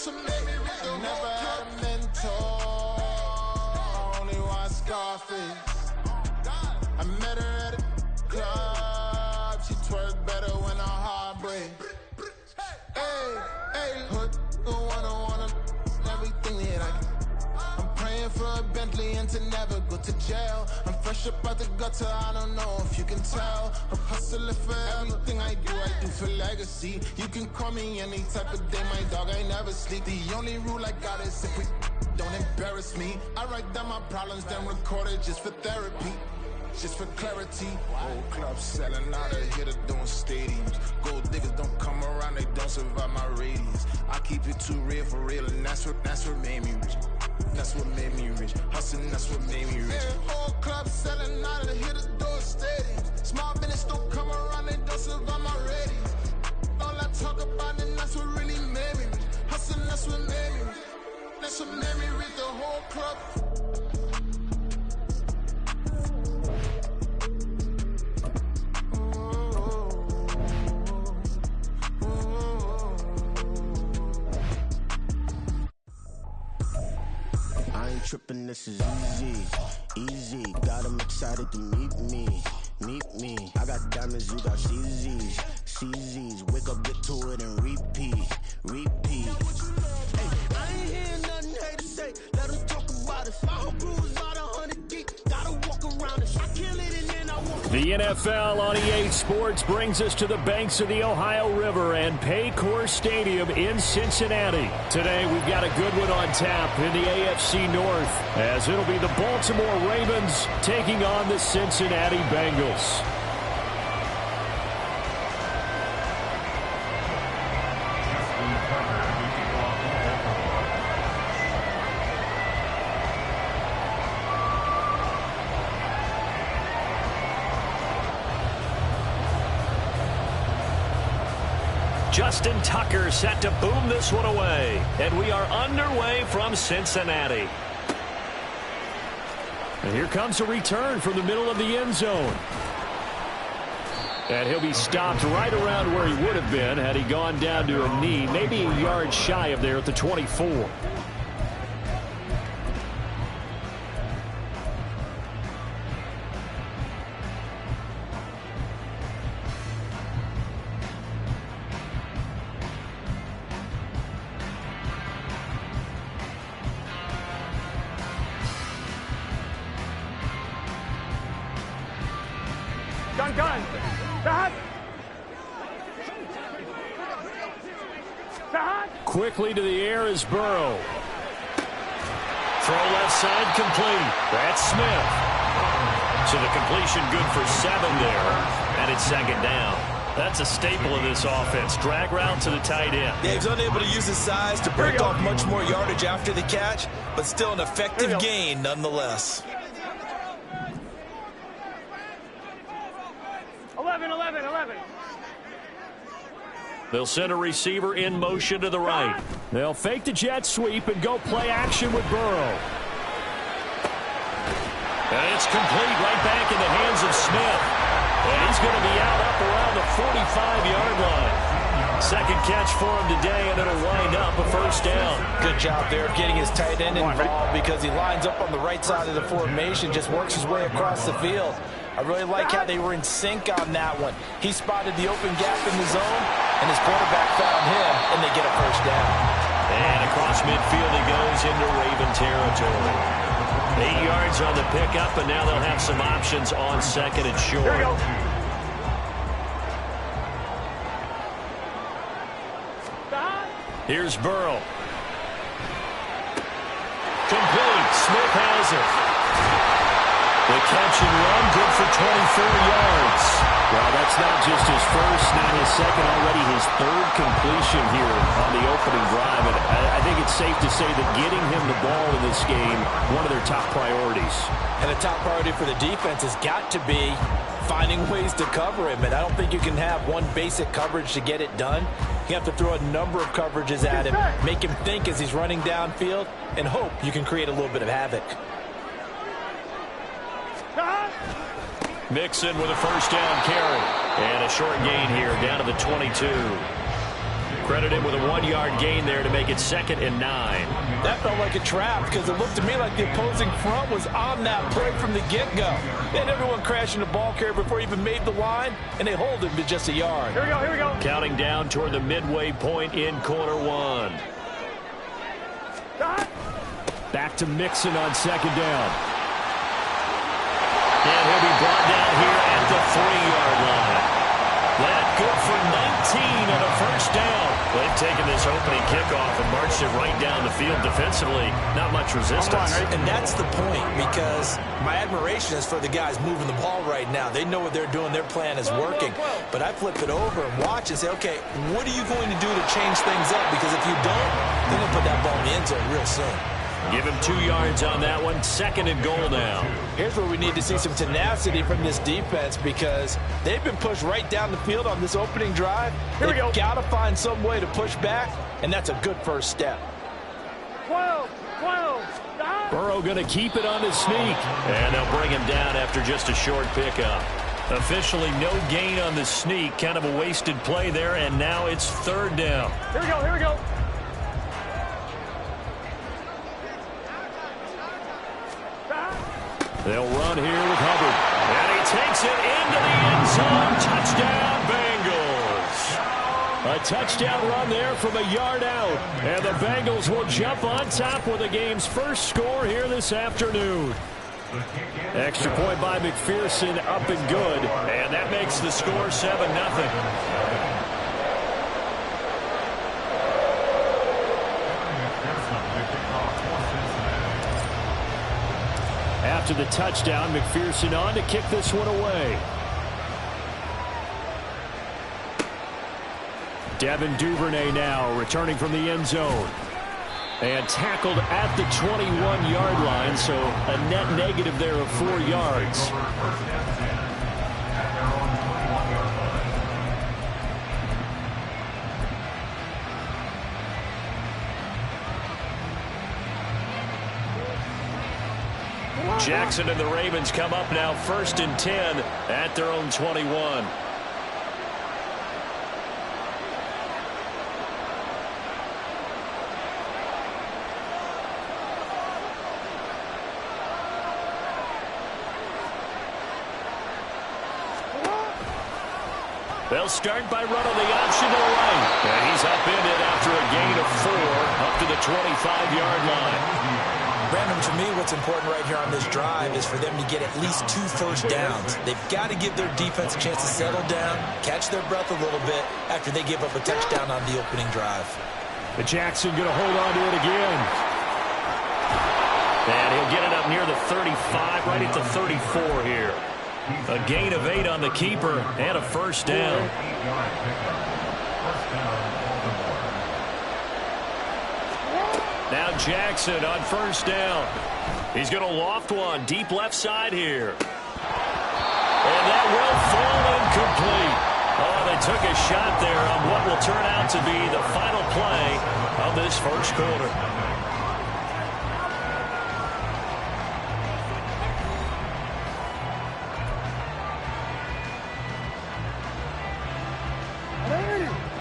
I never had a mentor, only one Scarface. I met her at a club, she twerk better when her heart breaks. Hey, hood, wanna everything that I can. I'm praying for a Bentley and to never go to jail. I'm fresh up out the gutter, I don't know if you can tell. I'm hustling for everything I do for legacy. You can call me any type of day, my dog, I never sleep. The only rule I got is if we don't embarrass me. I write down my problems, then record it just for therapy. Just for clarity, whole club selling out of here to doing stadiums. Gold diggers don't come around, they don't survive my radius. I keep it too real for real, and that's what made me rich. That's what made me rich. Hustling, that's what made me rich. Yeah, whole club selling out of here to doing stadiums. Small business don't come around, they don't survive my radius. All I talk about, and that's what really made me rich. Hustling, that's what made me rich. That's what made me rich. The whole club. Trippin', this is easy. Got them excited to meet me. I got diamonds, you got CZs. Wake up, get to it, and repeat. Hey, I ain't hearing nothing hate to say. Let them talk about us. My whole crew is about 100 deep. Gotta walk around us. I kill it and then I walk. The NFL on EA Sports brings us to the banks of the Ohio River and Paycor Stadium in Cincinnati. Today, we've got a good one on tap in the AFC North, as it'll be the Baltimore Ravens taking on the Cincinnati Bengals. Justin Tucker set to boom this one away. And we are underway from Cincinnati. And here comes a return from the middle of the end zone. And he'll be stopped right around where he would have been had he gone down to a knee, maybe a yard shy of there at the 24. Quickly to the air is Burrow. Throw left side complete. That's Smith. So the completion good for 7 there. And it's second down. That's a staple of this offense. Drag route to the tight end. Yeah, he's unable to use his size to break off much more yardage after the catch, but still an effective gain nonetheless. 11. They'll send a receiver in motion to the right. They'll fake the jet sweep and go play action with Burrow. And it's complete right back in the hands of Smith. And he's going to be out up around the 45-yard line. Second catch for him today, and it'll wind up a first down. Good job there of getting his tight end involved because he lines up on the right side of the formation, just works his way across the field. I really like how they were in sync on that one. He spotted the open gap in the zone, and his quarterback found him, and they get a first down. And across midfield he goes into Raven territory. 8 yards on the pickup, and now they'll have some options on second and short. Here we go. Here's Burrow. Complete. Smith has it. The catch and run, good for 24 yards. Well, that's not just his first, not his second, already his third completion here on the opening drive. And I think it's safe to say that getting him the ball in this game, one of their top priorities. And a top priority for the defense has got to be finding ways to cover him. And I don't think you can have one basic coverage to get it done. You have to throw a number of coverages at him, make him think as he's running downfield, and hope you can create a little bit of havoc. Mixon with a first down carry. And a short gain here down to the 22. Credit him with a 1-yard gain there to make it 2nd and 9. That felt like a trap because it looked to me like the opposing front was on that play from the get-go. They had everyone crashing the ball carrier before he even made the line, and they hold him to just a yard. Here we go. Counting down toward the midway point in quarter 1. Back to Mixon on 2nd down. And he'll be brought down here at the 3-yard line. That good for 19 and a first down. They've taken this opening kickoff and marched it right down the field defensively. Not much resistance. And that's the point, because my admiration is for the guys moving the ball right now. They know what they're doing. Their plan is working. But I flip it over and watch and say, okay, what are you going to do to change things up? Because if you don't, they're going to put that ball in the end zone real soon. Give him 2 yards on that one. 2nd and goal now. Here's where we need to see some tenacity from this defense, because they've been pushed right down the field on this opening drive. They've got to find some way to push back, and that's a good first step. 12. Burrow going to keep it on the sneak. And they'll bring him down after just a short pickup. Officially no gain on the sneak. Kind of a wasted play there, and now it's 3rd down. Here we go. They'll run here with Hubbard. And he takes it into the end zone. Touchdown, Bengals. A touchdown run there from a yard out. And the Bengals will jump on top with the game's first score here this afternoon. Extra point by McPherson, up and good. And that makes the score 7-0. After the touchdown, McPherson on to kick this one away. Devin Duvernay now returning from the end zone. And tackled at the 21-yard line, so a net negative there of 4 yards. Jackson and the Ravens come up now 1st and 10 at their own 21. They'll start by running the option to the right. And he's upended after a gain of 4 up to the 25-yard line. Brandon, to me, what's important right here on this drive is for them to get at least 2 first downs. They've got to give their defense a chance to settle down, catch their breath a little bit after they give up a touchdown on the opening drive. But Jackson going to hold on to it again. And he'll get it up near the 35, right at the 34 here. A gain of 8 on the keeper and a first down. Now Jackson on first down. He's going to loft one deep left side here. And that will fall incomplete. Oh, they took a shot there on what will turn out to be the final play of this first quarter.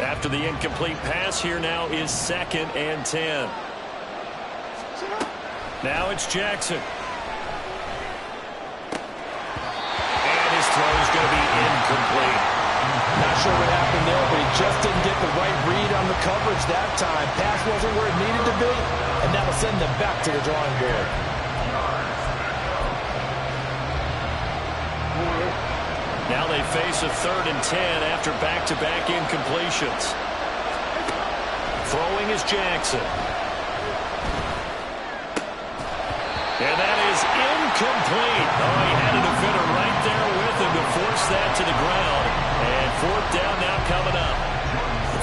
After the incomplete pass, here now is 2nd and 10. Now it's Jackson. And his throw is going to be incomplete. Not sure what happened there, but he just didn't get the right read on the coverage that time. Pass wasn't where it needed to be, and that'll send them back to the drawing board. Now they face a 3rd and 10 after back-to-back incompletions. Throwing is Jackson. And that is incomplete. Oh, he had a defender right there with him to force that to the ground. And 4th down now coming up.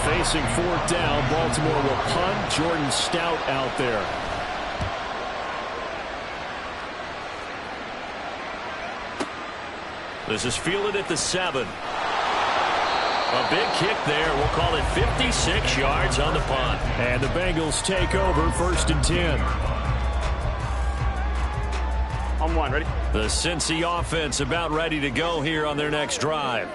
Facing 4th down, Baltimore will punt. Jordan Stout out there. This is fielded at the 7. A big kick there. We'll call it 56 yards on the punt. And the Bengals take over 1st and 10. On 1, ready? The Cincy offense about ready to go here on their next drive.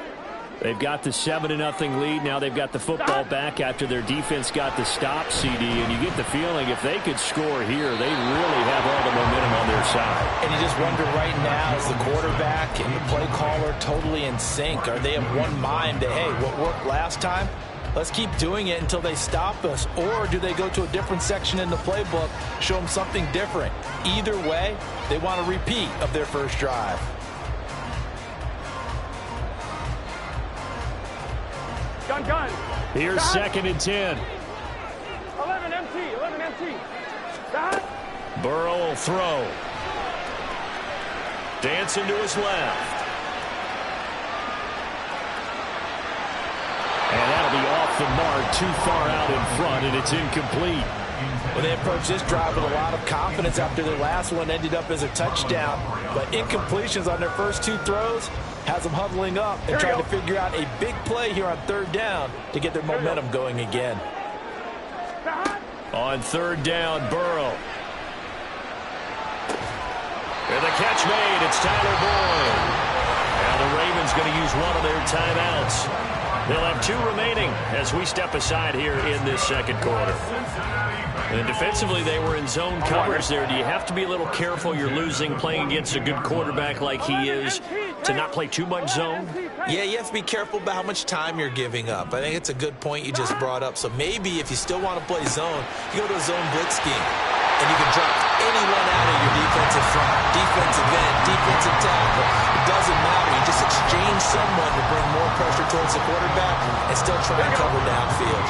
They've got the 7-0 lead. Now they've got the football back after their defense got the stop, CD. And you get the feeling if they could score here, they really have all the momentum on their side. And you just wonder right now, is the quarterback and the play caller totally in sync? Are they of one mind that, hey, what worked last time? Let's keep doing it until they stop us. Or do they go to a different section in the playbook, show them something different? Either way, they want a repeat of their first drive. Gun. Here's 2nd and 10. 11 empty. Stop. Burrow will throw. Dancing to his left. And that'll be off the mark, too far out in front, and it's incomplete. Well, they approached this drive with a lot of confidence after their last one ended up as a touchdown. But incompletions on their first 2 throws has them huddling up and trying to figure out a big play here on 3rd down to get their momentum going again. On 3rd down, Burrow. And the catch made. It's Tyler Boyd. Now the Ravens going to use one of their timeouts. They'll have 2 remaining as we step aside here in this 2nd quarter. And defensively, they were in zone coverage there. Do you have to be a little careful? You're losing playing against a good quarterback like he is to not play too much zone? Yeah, you have to be careful about how much time you're giving up. I think it's a good point you just brought up. So maybe if you still want to play zone, you go to a zone blitz scheme. And you can drop anyone out of your defensive front, defensive end, defensive tackle. It doesn't matter. You just exchange someone to bring more pressure towards the quarterback and still try and cover downfield.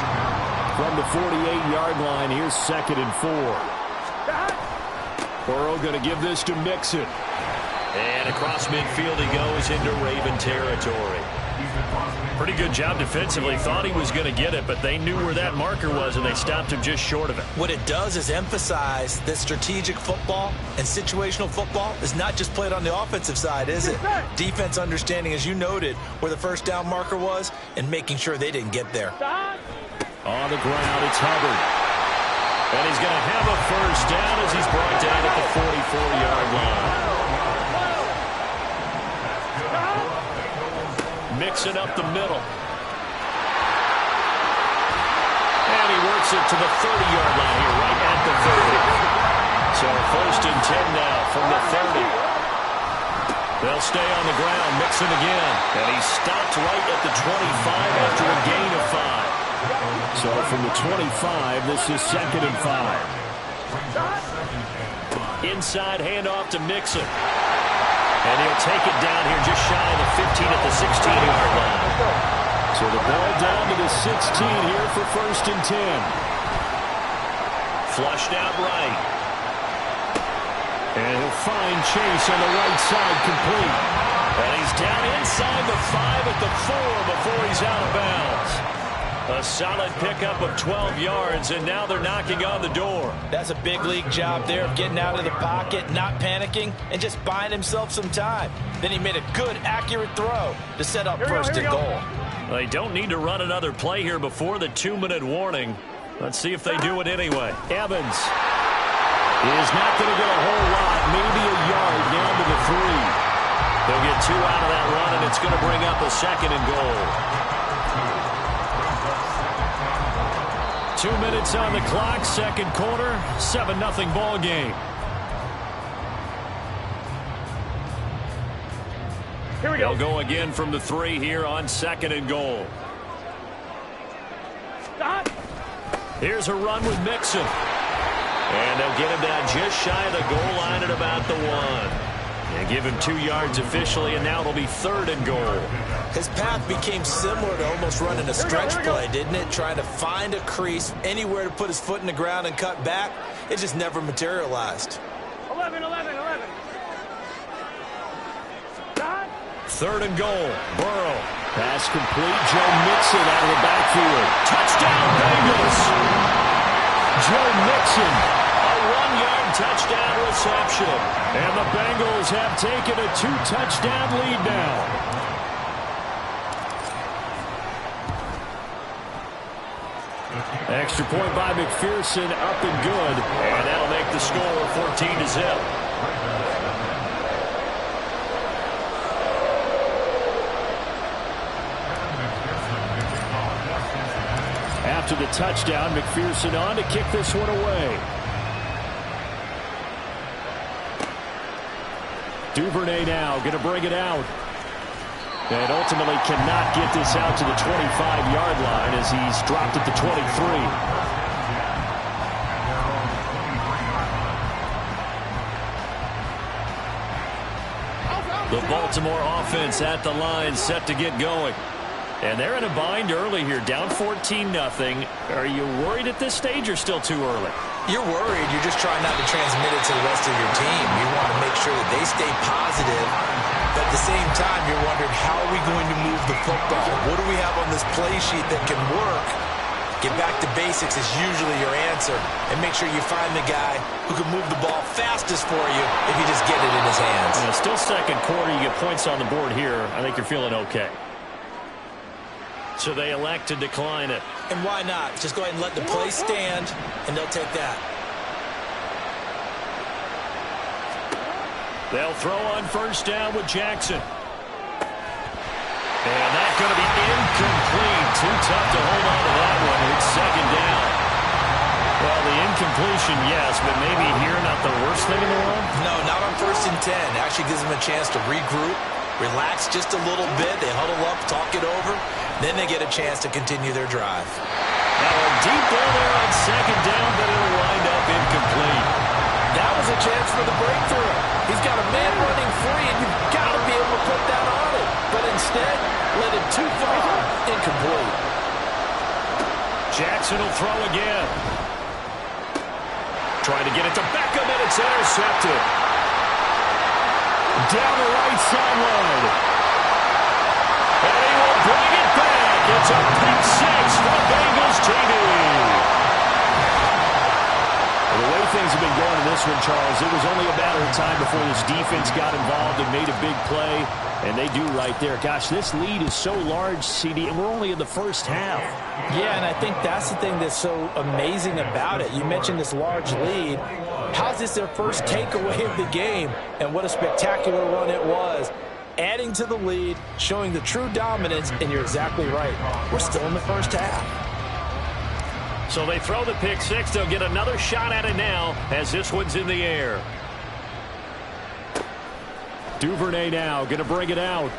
From the 48-yard line, here's 2nd and 4. Burrow going to give this to Mixon. And across midfield he goes into Raven territory. Pretty good job defensively. Thought he was going to get it, but they knew where that marker was, and they stopped him just short of it. What it does is emphasize that strategic football and situational football is not just played on the offensive side, is it? Defense understanding, as you noted, where the first down marker was and making sure they didn't get there. On the ground, it's Hubbard. And he's going to have a first down as he's brought down at the 44-yard line. Mixing up the middle. And he works it to the 30-yard line here, right at the 30. So 1st and 10 now from the 30. They'll stay on the ground, Mixon again. And he stopped right at the 25 after a gain of 5. So from the 25, this is 2nd and 5. Inside handoff to Mixon. And he'll take it down here just shy of the 15 at the 16-yard line. So the ball down to the 16 here for 1st and 10. Flushed out right. And he'll find Chase on the right side complete. And he's down inside the 5 at the 4 before he's out of bounds. A solid pickup of 12 yards, and now they're knocking on the door. That's a big league job there of getting out of the pocket, not panicking, and just buying himself some time. Then he made a good, accurate throw to set up 1st and goal. They don't need to run another play here before the 2-minute warning. Let's see if they do it anyway. Evans is not going to get a whole lot, maybe a yard down to the 3. They'll get 2 out of that run, and it's going to bring up a 2nd and goal. 2 minutes on the clock, 2nd quarter, 7-0 ball game. Here we go. They'll go again from the 3 here on 2nd and goal. Stop. Here's a run with Mixon. And they'll get him down just shy of the goal line at about the 1. They give him 2 yards officially, and now it'll be 3rd and goal. His path became similar to almost running a stretch play, didn't it? Trying to find a crease, anywhere to put his foot in the ground and cut back. It just never materialized. 11. 3rd and goal. Burrow. Pass complete. Joe Mixon out of the backfield. Touchdown, Bengals. Joe Mixon. A 1-yard touchdown reception. And the Bengals have taken a 2-touchdown lead now. Extra point by McPherson, up and good. And that'll make the score 14-0. after the touchdown. McPherson on to kick this one away. Duvernay now going to bring it out. And ultimately cannot get this out to the 25-yard line as he's dropped at the 23. The Baltimore offense at the line, set to get going. And they're in a bind early here, down 14-0. Are you worried at this stage or still too early? You're worried. You're just trying not to transmit it to the rest of your team. You want to make sure that they stay positive. But at the same time, you're wondering, how are we going to move the football? What do we have on this play sheet that can work? Get back to basics is usually your answer. And make sure you find the guy who can move the ball fastest for you if you just get it in his hands. Still second quarter. You get points on the board here. I think you're feeling okay. So they elect to decline it. And why not? Just go ahead and let the play stand, and they'll take that. They'll throw on first down with Jackson. And that's going to be incomplete. Too tough to hold on to that one. It's second down. Well, the incompletion, yes, but maybe here not the worst thing in the world? No, not on 1st and 10. Actually gives them a chance to regroup, relax just a little bit. They huddle up, talk it over. Then they get a chance to continue their drive. Now a deep ball there on second down, but it'll wind up incomplete. That was a chance for the breakthrough. He's got a man running free, and you've got to be able to put that on it. But instead, led him too far. Incomplete. Jackson will throw again. Trying to get it to Beckham, and it's intercepted. Down the right sideline. And he will bring it back. It's a pick six for Bengals TV. Well, the way things have been going in this one, Charles, it was only a matter of time before this defense got involved and made a big play. And they do right there. Gosh, this lead is so large, CD, and we're only in the first half. Yeah, and I think that's the thing that's so amazing about it. You mentioned this large lead. How's this their first takeaway of the game? And what a spectacular run it was. Adding to the lead, showing the true dominance, and you're exactly right. We're still in the first half. So they throw the pick six. They'll get another shot at it now as this one's in the air. Duvernay now going to bring it out.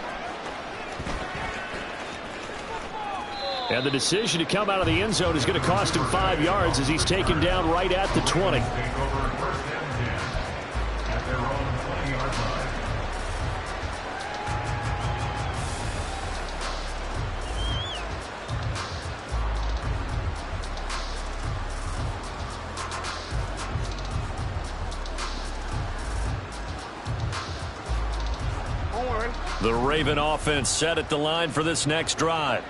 And the decision to come out of the end zone is going to cost him 5 yards as he's taken down right at the 20. The Raven offense set at the line for this next drive.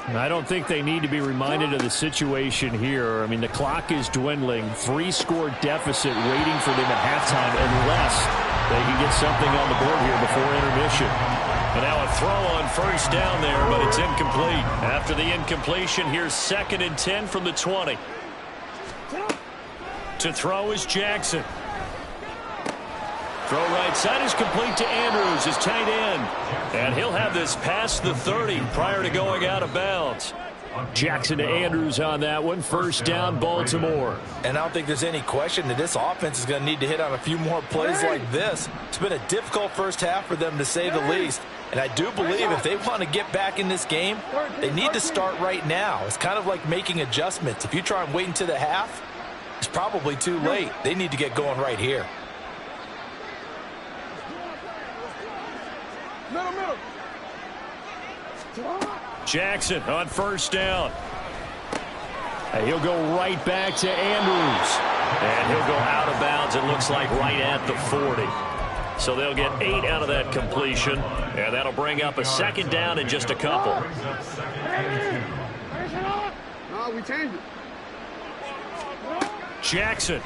I don't think they need to be reminded of the situation here. I mean, the clock is dwindling. 3-score deficit waiting for them at halftime unless they can get something on the board here before intermission. And now a throw on first down there, but it's incomplete. After the incompletion, here's 2nd and 10 from the 20. To throw is Jackson. Throw right side is complete to Andrews, his tight end. And he'll have this past the 30 prior to going out of bounds. Jackson to Andrews on that one. First down, Baltimore. And I don't think there's any question that this offense is going to need to hit on a few more plays like this. It's been a difficult first half for them, to say the least. And I do believe if they want to get back in this game, they need to start right now. It's kind of like making adjustments. If you try and wait until the half, it's probably too late. They need to get going right here. Jackson on first down. And he'll go right back to Andrews. And he'll go out of bounds, it looks like, right at the 40. So they'll get 8 out of that completion. And that'll bring up a 2nd down in just a couple. No, we changed it. Jackson.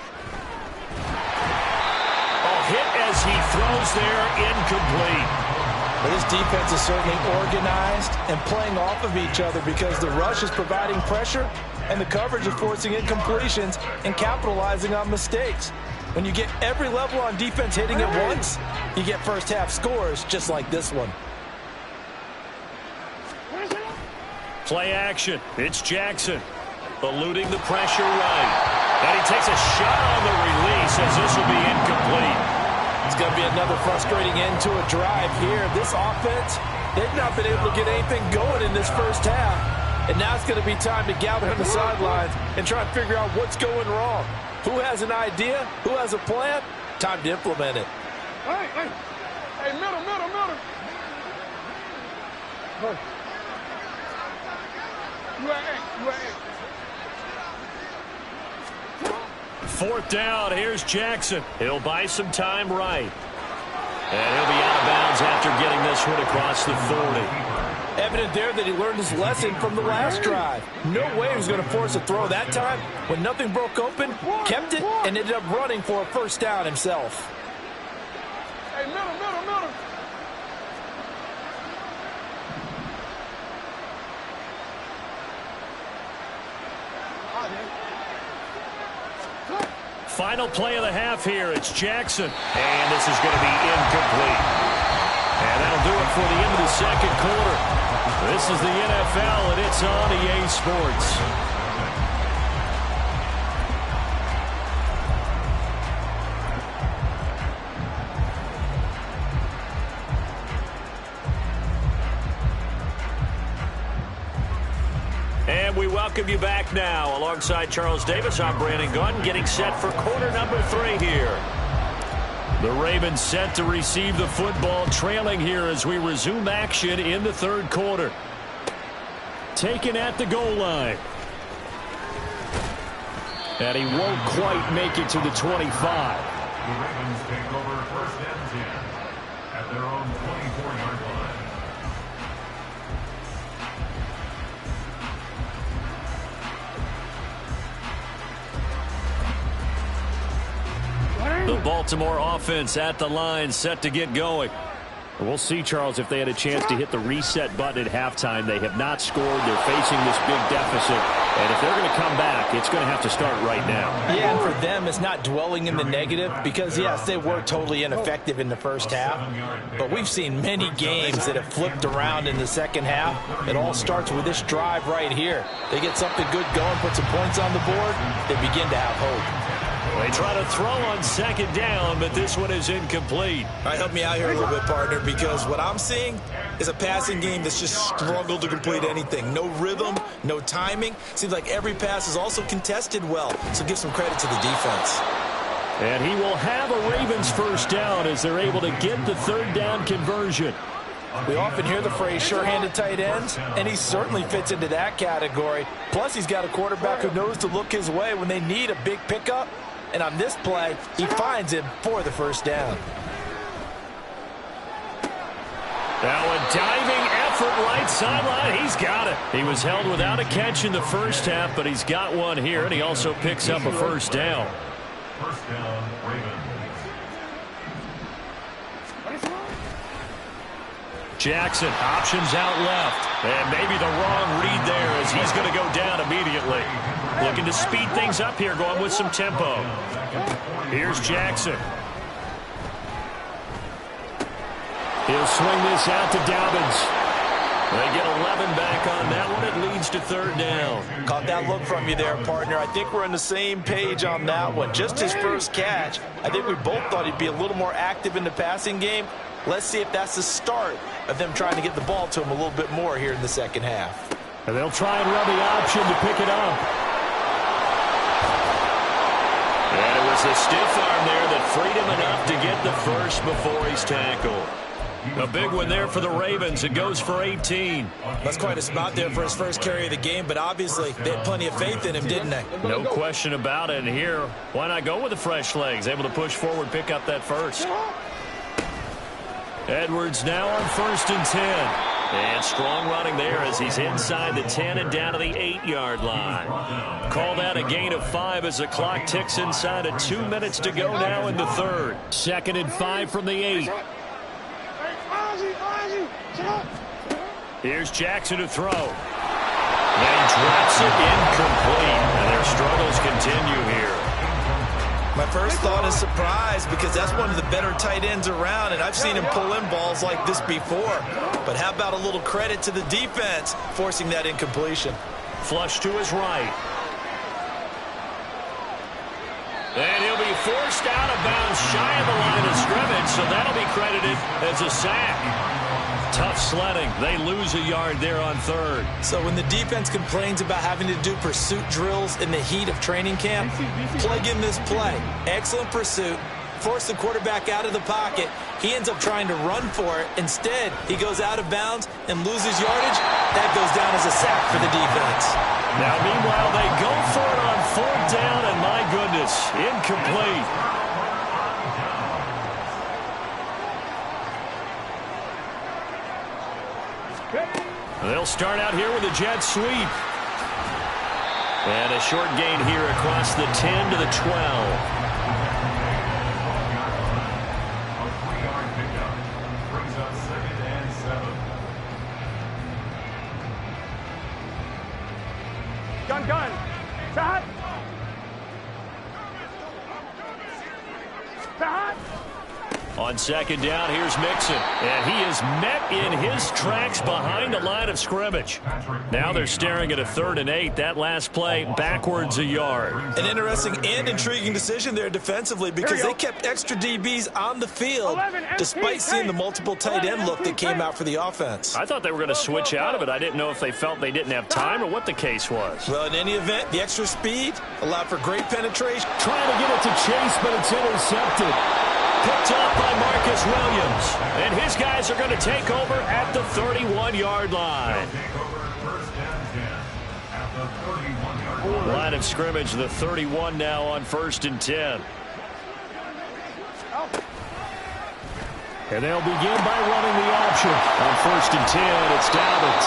Oh, hit as he throws there, incomplete. But this defense is certainly organized and playing off of each other because the rush is providing pressure and the coverage is forcing incompletions and capitalizing on mistakes. When you get every level on defense hitting at once, you get first half scores just like this one. Play action. It's Jackson. eluding the pressure right. And he takes a shot on the release as this will be incomplete. It's going to be another frustrating end to a drive here. This offense, they've not been able to get anything going in this first half. And now it's going to be time to gather on the sidelines and try and figure out what's going wrong. Who has an idea? Who has a plan? Time to implement it. Hey, middle. Hey. You at eight. Fourth down, here's Jackson. He'll buy some time right. And he'll be out of bounds after getting this one across the 40. Evident there that he learned his lesson from the last drive. No way he was going to force a throw that time. When nothing broke open, kept it, and ended up running for a first down himself. Hey, middle. Final play of the half here. It's Jackson. And this is going to be incomplete. And that'll do it for the end of the second quarter. This is the NFL, and it's on EA Sports. And we welcome you back now. Alongside Charles Davis, I'm Brandon Gaudin, getting set for quarter number 3 here. The Ravens set to receive the football, trailing here as we resume action in the third quarter. Taken at the goal line. And he won't quite make it to the 25. The Ravens take over first and 10 at their own 24-yard line. The Baltimore offense at the line, set to get going. We'll see, Charles, if they had a chance to hit the reset button at halftime. They have not scored. They're facing this big deficit. And if they're going to come back, it's going to have to start right now. Yeah, and for them, it's not dwelling in the negative because, yes, they were totally ineffective in the first half. But we've seen many games that have flipped around in the second half. It all starts with this drive right here. They get something good going, put some points on the board, they begin to have hope. They try to throw on second down, but this one is incomplete. All right, help me out here a little bit, partner, because what I'm seeing is a passing game that's just struggled to complete anything. No rhythm, no timing. Seems like every pass is also contested well, so give some credit to the defense. And he will have a Ravens first down as they're able to get the third down conversion. We often hear the phrase sure-handed tight ends, and he certainly fits into that category. Plus, he's got a quarterback who knows to look his way when they need a big pickup. And on this play, he finds him for the first down. Now a diving effort right sideline. He's got it. He was held without a catch in the first half, but he's got one here, and he also picks up a first down. First down, Ravens. Jackson, options out left. And maybe the wrong read there as he's going to go down immediately. Looking to speed things up here, going with some tempo. Here's Jackson. He'll swing this out to Dobbins. They get 11 back on that one. It leads to third down. Caught that look from you there, partner. I think we're on the same page on that one. Just his first catch. I think we both thought he'd be a little more active in the passing game. Let's see if that's the start of them trying to get the ball to him a little bit more here in the second half. And they'll try and run the option to pick it up. And it was a stiff arm there that freed him enough to get the first before he's tackled. A big one there for the Ravens. It goes for 18. That's quite a spot there for his first carry of the game, but obviously they had plenty of faith in him, didn't they? No question about it. And here, why not go with the fresh legs? Able to push forward, pick up that first. Edwards now on 1st and 10. And strong running there as he's inside the 10 and down to the 8-yard line. Call that a gain of 5 as the clock ticks inside of 2 minutes to go now in the third. 2nd and 5 from the 8. Here's Jackson to throw. And he drops it incomplete. And their struggles continue here. My first thought is surprise because that's one of the better tight ends around, and I've seen him pull in balls like this before. But how about a little credit to the defense forcing that incompletion? Flush to his right. forced out of bounds shy of the line of scrimmage, so that'll be credited as a sack. Tough sledding. They lose a yard there on third. So when the defense complains about having to do pursuit drills in the heat of training camp, plug in this play. Excellent pursuit. Force the quarterback out of the pocket. He ends up trying to run for it. Instead, he goes out of bounds and loses yardage. That goes down as a sack for the defense. Now, meanwhile, they go for it on fourth down, and my goodness, incomplete. They'll start out here with a jet sweep. And a short gain here across the 10 to the 12. Gun. Shot. On second down, here's Mixon. And he is met in his tracks behind the line of scrimmage. Now they're staring at a 3rd and 8. That last play, backwards a yard. An interesting and intriguing decision there defensively because they kept extra DBs on the field despite seeing the multiple tight end look that came out for the offense. I thought they were going to switch out of it. I didn't know if they felt they didn't have time or what the case was. Well, in any event, the extra speed allowed for great penetration. Trying to get it to Chase, but it's intercepted. Picked up by Marcus Williams. And his guys are going to take over at the 31-yard line. Line of scrimmage, the 31 now on 1st and 10. And they'll begin by running the option. On 1st and 10, it's Dobbins.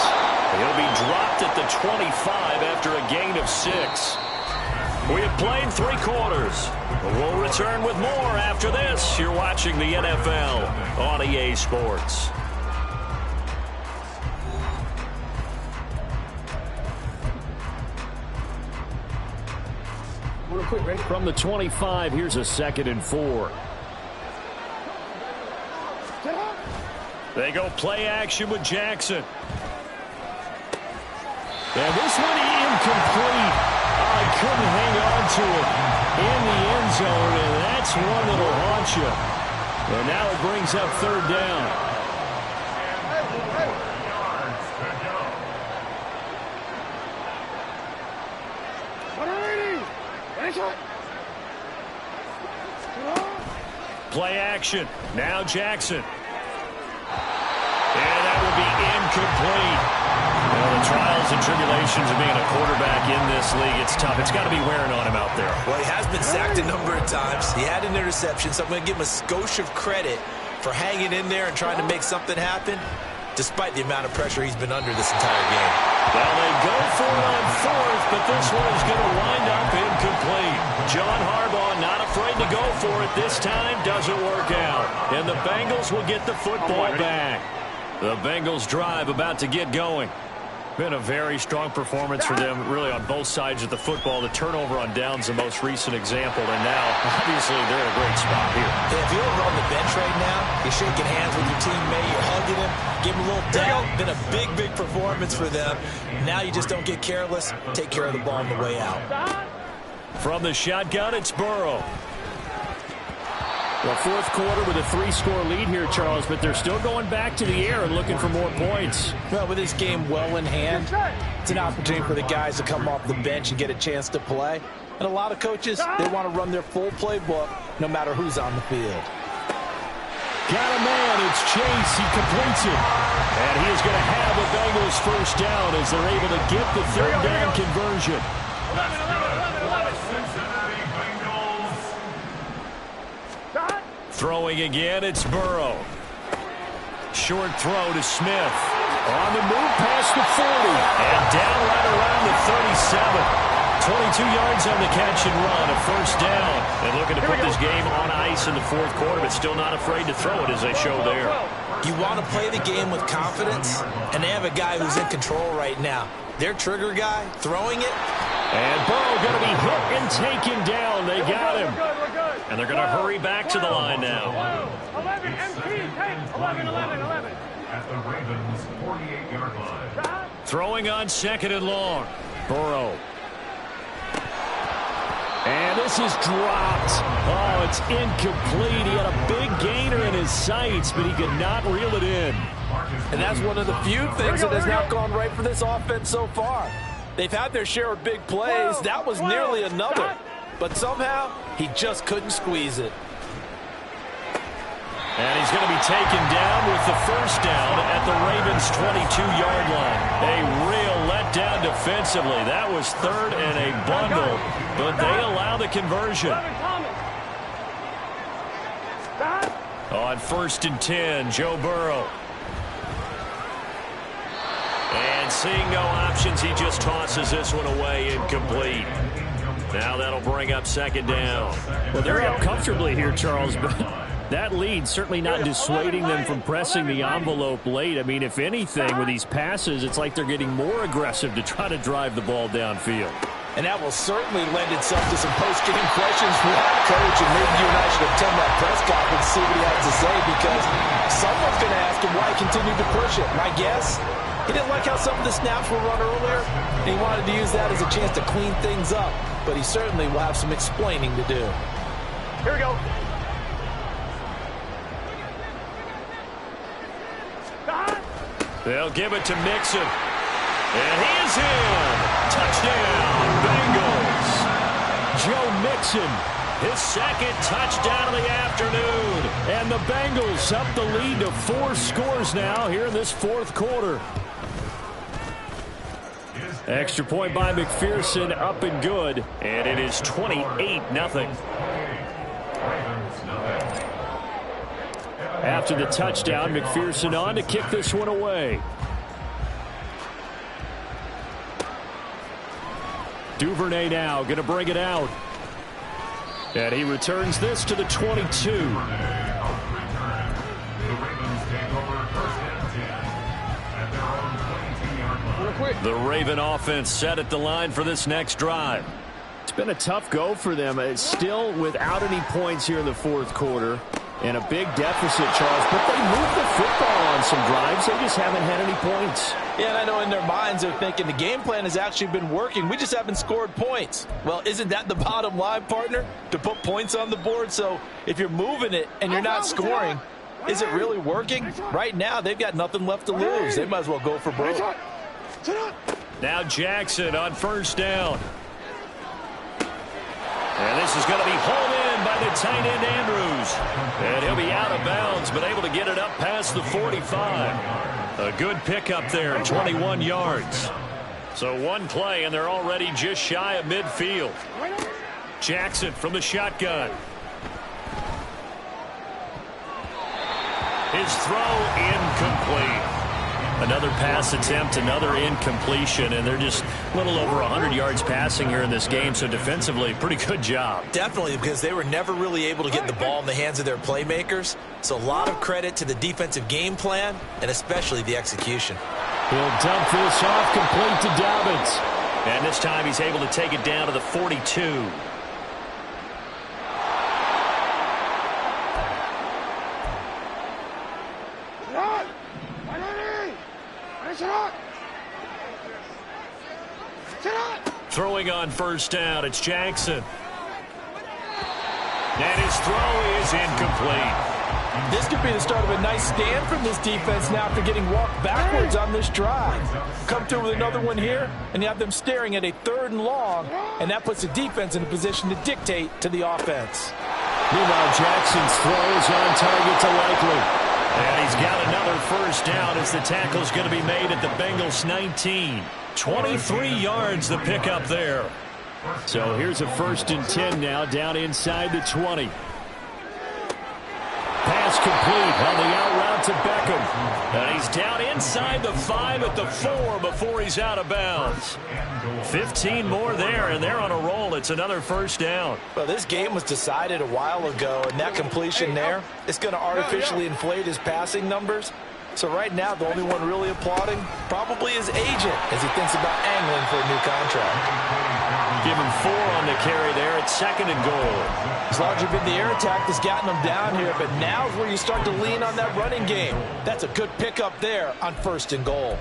He'll be dropped at the 25 after a gain of 6. We have played 3 quarters. We'll return with more after this. You're watching the NFL on EA Sports. From the 25, here's a 2nd and 4. They go play action with Jackson. And this one incomplete. I couldn't hang on to it in the end zone, and that's one that'll haunt you. And now it brings up 3rd down. Play action. Now Jackson. And that will be incomplete. Well, the trials and tribulations of being a quarterback in this league, it's tough. It's got to be wearing on him out there. Well, he has been sacked a number of times. He had an interception, so I'm going to give him a skosh of credit for hanging in there and trying to make something happen, despite the amount of pressure he's been under this entire game. Well, they go for it on 4th, but this one is going to wind up incomplete. John Harbaugh not afraid to go for it this time. Doesn't work out. And the Bengals will get the football back. The Bengals drive about to get going. Been a very strong performance for them, really, on both sides of the football. The turnover on downs, the most recent example, and now, obviously, they're in a great spot here. Yeah, if you're over on the bench right now, you're shaking hands with your teammate, you're hugging him, give him a little dap. Been a big, big performance for them. Now you just don't get careless. Take care of the ball on the way out. From the shotgun, it's Burrow. Well, 4th quarter with a 3-score lead here, Charles, but they're still going back to the air and looking for more points. Well, with this game well in hand, it's an opportunity for the guys to come off the bench and get a chance to play. And a lot of coaches, they want to run their full playbook no matter who's on the field. Got a man, it's Chase, he completes it. And he is going to have a Bengals 1st down as they're able to get the 3rd down conversion. 11. Throwing again, it's Burrow. Short throw to Smith. On the move past the 40. And down right around the 37. 22 yards on the catch and run, a 1st down. And looking to put this game on ice in the 4th quarter, but still not afraid to throw it as they show there. You want to play the game with confidence, and they have a guy who's in control right now. Their trigger guy throwing it. And Burrow going to be hit and taken down. They got him. And they're going to hurry back to the line now. 11 MT, take 11. At the Ravens' 48-yard line. Throwing on 2nd and long. Burrow. And this is dropped. Oh, it's incomplete. He had a big gainer in his sights, but he could not reel it in. And that's one of the few things that has not gone right for this offense so far. They've had their share of big plays. That was nearly another. But somehow, he just couldn't squeeze it. And he's going to be taken down with the first down at the Ravens' 22-yard line. A real letdown defensively. That was third and a bundle, but they allow the conversion. On 1st and 10, Joe Burrow. And seeing no options, he just tosses this one away incomplete. Now that'll bring up 2nd down. Well, they're up comfortably here, Charles, but that lead certainly not dissuading them from pressing the envelope late. I mean, if anything, with these passes, it's like they're getting more aggressive to try to drive the ball downfield. And that will certainly lend itself to some post-game questions for that coach, and maybe you and I should attend that press conference and see what he has to say, because someone's going to ask him why he continued to push it. My guess, he didn't like how some of the snaps were run earlier, and he wanted to use that as a chance to clean things up, but he certainly will have some explaining to do. Here we go. They'll give it to Mixon. And he is in. Touchdown, Bengals. Joe Mixon, his 2nd touchdown of the afternoon. And the Bengals up the lead to 4 scores now here in this 4th quarter. Extra point by McPherson, up and good. And it is 28-0. After the touchdown, McPherson on to kick this one away. Duvernay now going to bring it out. And he returns this to the 22. The Raven offense set at the line for this next drive. It's been a tough go for them. It's still without any points here in the 4th quarter. And a big deficit, Charles. But they moved the football on some drives. They just haven't had any points. Yeah, and I know in their minds they're thinking the game plan has actually been working. We just haven't scored points. Well, isn't that the bottom line, partner? To put points on the board. So if you're moving it and you're not scoring, is it really working? Right now, they've got nothing left to lose. They might as well go for broke. Now Jackson on 1st down. And this is going to be hauled in by the tight end Andrews. And he'll be out of bounds, but able to get it up past the 45. A good pickup there, 21 yards. So one play, and they're already just shy of midfield. Jackson from the shotgun. His throw incomplete. Another pass attempt, another incompletion, and they're just a little over 100 yards passing here in this game, so defensively, pretty good job. Definitely, because they were never really able to get the ball in the hands of their playmakers, so a lot of credit to the defensive game plan, and especially the execution. He'll dump this off complete to Dobbins. And this time he's able to take it down to the 42. Throwing on 1st down, it's Jackson. And his throw is incomplete. This could be the start of a nice stand from this defense now after getting walked backwards on this drive. Come through with another one here, and you have them staring at a 3rd and long, and that puts the defense in a position to dictate to the offense. Meanwhile, Jackson's throw is on target to Likely. And he's got another 1st down as the tackle's going to be made at the Bengals 19. 23 yards the pickup there. So here's a 1st and 10 now down inside the 20. Pass complete on the out route to Beckham. And he's down inside the 5 at the 4 before he's out of bounds. 15 more there, and they're on a roll. It's another 1st down. Well, this game was decided a while ago, and that completion there, it's going to artificially inflate his passing numbers. So right now, the only one really applauding probably his agent as he thinks about angling for a new contract. Give him 4 on the carry there. It's 2nd and goal. As long as you've been the air attack that's gotten them down here, but now's where you start to lean on that running game. That's a good pickup there on 1st and goal.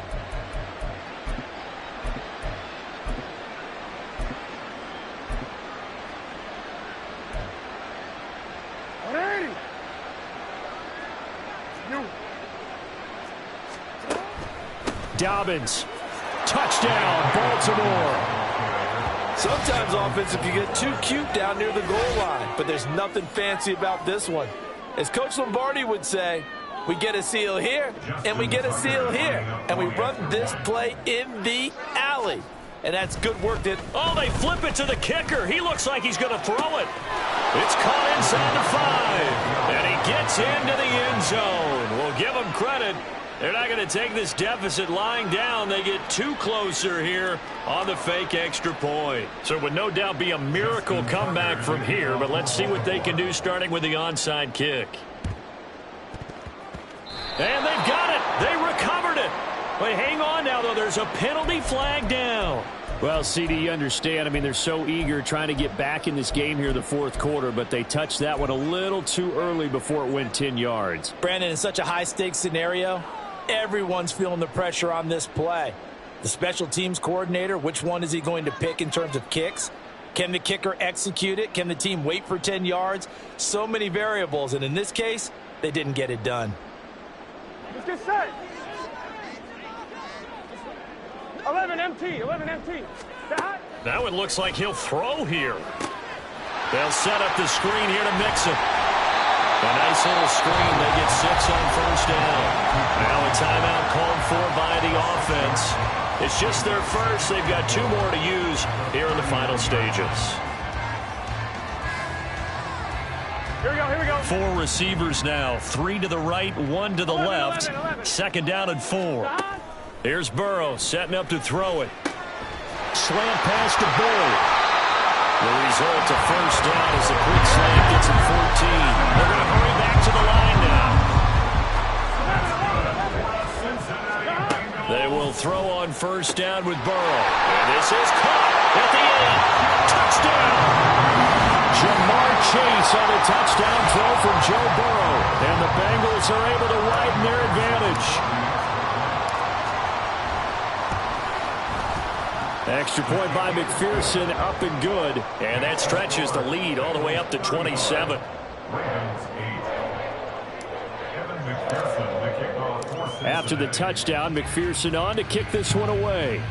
Dobbins. Touchdown, Baltimore. Sometimes offense can get too cute down near the goal line, but there's nothing fancy about this one. As Coach Lombardi would say, we get a seal here, and we get a seal here, and we run this play in the alley. And that's good work. Oh, they flip it to the kicker. He looks like he's going to throw it. It's caught inside the 5, and he gets into the end zone. We'll give him credit. They're not going to take this deficit lying down. They get too closer here on the fake extra point. So it would no doubt be a miracle comeback from here, but let's see what they can do starting with the onside kick. And they've got it. They recovered it. But hang on now, though. There's a penalty flag down. Well, CD, you understand. I mean, they're so eager trying to get back in this game here in the fourth quarter, but they touched that one a little too early before it went 10 yards. Brandon, in such a high-stakes scenario, everyone's feeling the pressure on this play. The special teams coordinator, which one is he going to pick in terms of kicks? Can the kicker execute it? Can the team wait for 10 yards? So many variables, and in this case, they didn't get it done. Let's get set. 11 MT, 11 MT. Now it looks like he'll throw here. They'll set up the screen here to mix it. A nice little screen. They get 6 on first down. Now a timeout called for by the offense. It's just their first. They've got 2 more to use here in the final stages. Here we go, here we go. 4 receivers now. 3 to the right, 1 to the left. 11. Second down and 4. Here's Burrow setting up to throw it. Slant pass to Bull. The result, a first down as the quick slant gets him 14. They're going to hurry back to the line now. They will throw on first down with Burrow. And this is caught at the end. Touchdown! Jamar Chase on a touchdown throw from Joe Burrow. And the Bengals are able to widen their advantage. Extra point by McPherson, up and good. And that stretches the lead all the way up to 27. After the touchdown, McPherson on to kick this one away.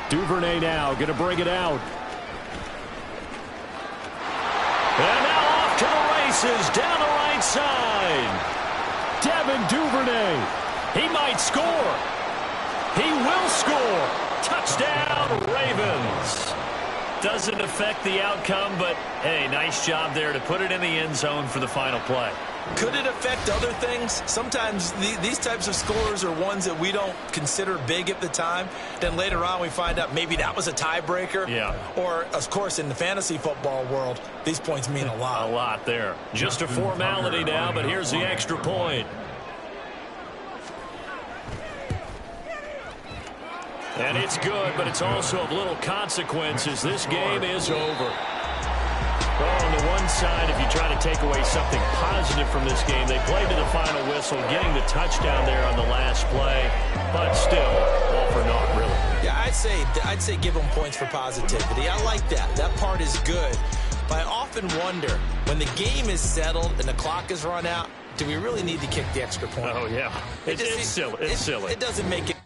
Duvernay now going to bring it out. And now off to the races down the right side. Devin Duvernay. He might score. He will score. Touchdown, Ravens. Doesn't affect the outcome, but, hey, nice job there to put it in the end zone for the final play. Could it affect other things? Sometimes these types of scores are ones that we don't consider big at the time. Then later on we find out maybe that was a tiebreaker. Yeah. Or, of course, in the fantasy football world, these points mean a lot. A lot there. Just a formality now, but here's the extra point. And it's good, but it's also of little consequences. This game is over. Well, on the one side, if you try to take away something positive from this game, they played to the final whistle, getting the touchdown there on the last play, but still, all for naught, really. Yeah, I'd say give them points for positivity. I like that. That part is good. But I often wonder, when the game is settled and the clock is run out, do we really need to kick the extra point? Oh, yeah. It's silly. It's silly. It doesn't make it.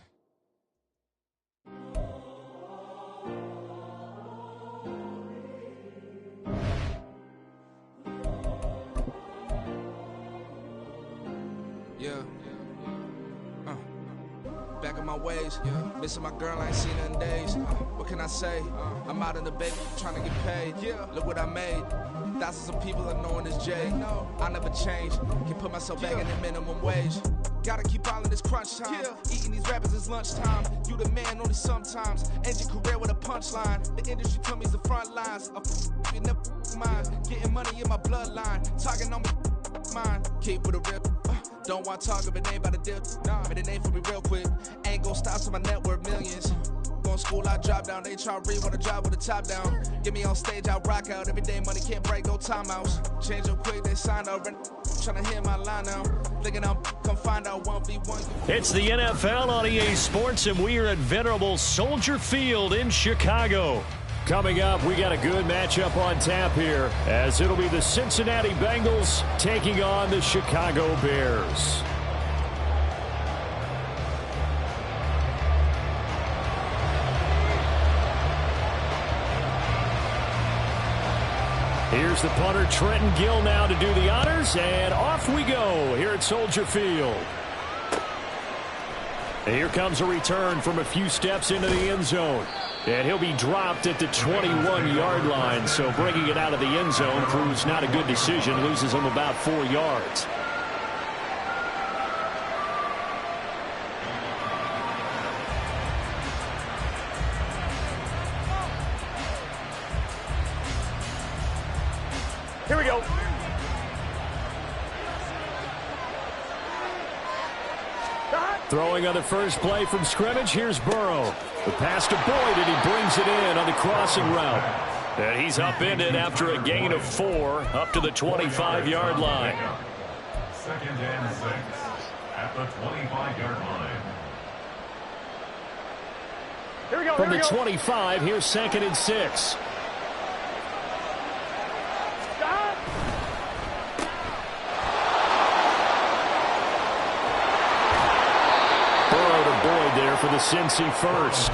Back in my ways, missing my girl, I ain't seen her in days. What can I say? I'm out in the baby, trying to get paid. Look what I made. Thousands of people are knowing this Jay. I never change. Can put myself back in the minimum wage. Gotta keep all in this crunch time. Eating these rappers is lunchtime. You the man only sometimes. End your career with a punchline. The industry told me it's the front lines. You never mine. Getting money in my bloodline. Talking on mine. Keep with a real. Don't want to talk if it ain't about a deal. But it ain't for me real quick. Ain't gon' stop to my net worth millions. Going school, I drop down. They try to read, wanna drive with a top down. Get me on stage, I rock out. Every day money can't break, no timeouts. Change up quick, they sign up. Trying to hear my line now. Thinking I'm come find out 1v1. It's the NFL on EA Sports, and we are at venerable Soldier Field in Chicago. Coming up, we got a good matchup on tap here, as it'll be the Cincinnati Bengals taking on the Chicago Bears. Here's the punter, Trenton Gill, now to do the honors, and off we go here at Soldier Field. And here comes a return from a few steps into the end zone. And he'll be dropped at the 21-yard line, so bringing it out of the end zone proves not a good decision, loses him about 4 yards. Here we go. Throwing on the first play from scrimmage, here's Burrow. The pass to Boyd, and he brings it in on the crossing route. And he's upended after a gain of 4 up to the 25-yard line. 2nd and 6 at the 25-yard line. Here we go. From the 25, here's 2nd and 6. Boyd there for the Cincy first.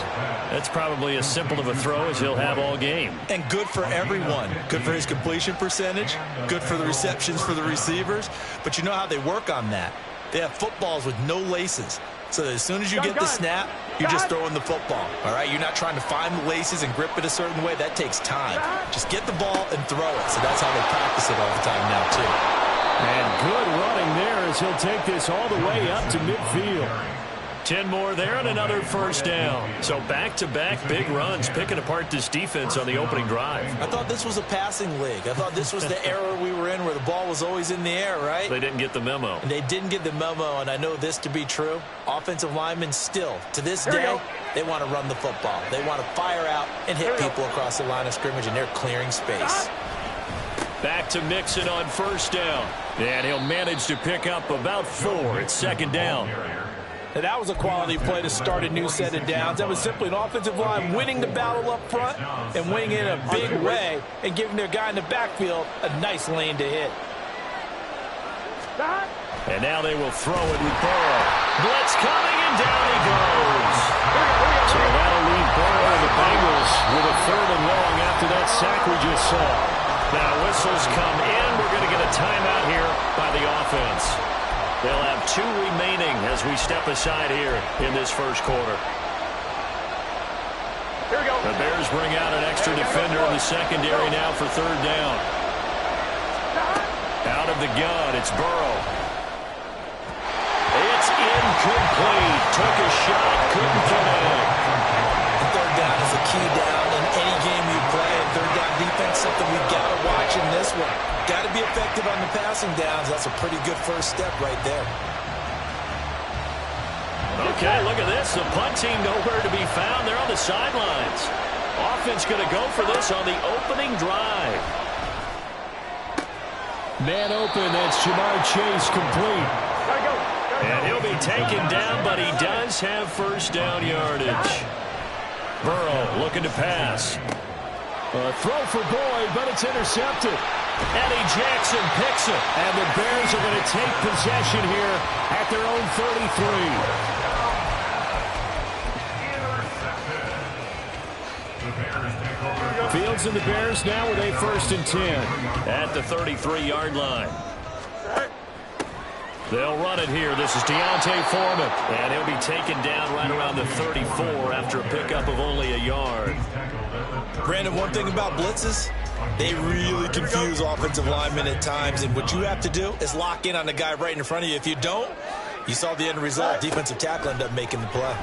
That's probably as simple of a throw as he'll have all game. And good for everyone. Good for his completion percentage. Good for the receptions for the receivers. But you know how they work on that. They have footballs with no laces. So as soon as you get the snap, you're just throwing the football. All right? You're not trying to find the laces and grip it a certain way. That takes time. Just get the ball and throw it. So that's how they practice it all the time now, too. And good running there as he'll take this all the way up to midfield. 10 more there and another first down. So back-to-back big runs, picking apart this defense on the opening drive. I thought this was a passing league. I thought this was the era we were in where the ball was always in the air, right? They didn't get the memo. And they didn't get the memo, and I know this to be true. Offensive linemen still, to this day, they want to run the football. They want to fire out and hit people across the line of scrimmage, and they're clearing space. Back to Mixon on first down. And he'll manage to pick up about 4. It's 2nd down. Now, that was a quality play to start a new set of downs. That was simply an offensive line winning the battle up front and winning it in a big way and giving their guy in the backfield a nice lane to hit. And now they will throw it with Burrow. Blitz coming, and down he goes. So that'll leave Burrow and the Bengals with a 3rd and long after that sack we just saw. Now whistles come in. We're going to get a timeout here by the offense. They'll have 2 remaining as we step aside here in this first quarter. Here we go. The Bears bring out an extra defender in the secondary now for 3rd down. Out of the gun, it's Burrow. It's incomplete. Took a shot, couldn't connect. 3rd down is a key down in any game you play. And 3rd down defense, something we've got to watch in this one. Got to be effective on the passing downs. That's a pretty good first step right there. Okay, look at this. The punt team nowhere to be found. They're on the sidelines. Offense going to go for this on the opening drive. Man open, that's Jamar Chase complete. And he'll be taken down, but he does have first down yardage. Burrow looking to pass. A throw for Boyd, but it's intercepted. Eddie Jackson picks it, and the Bears are going to take possession here at their own 33. Fields and the Bears now with a 1st and 10 at the 33-yard line. They'll run it here. This is Deontay Foreman, and he'll be taken down right around the 34 after a pickup of only a yard. Brandon, one thing about blitzes, they really confuse offensive linemen at times, and what you have to do is lock in on the guy right in front of you. If you don't, you saw the end result. Defensive tackle ended up making the play.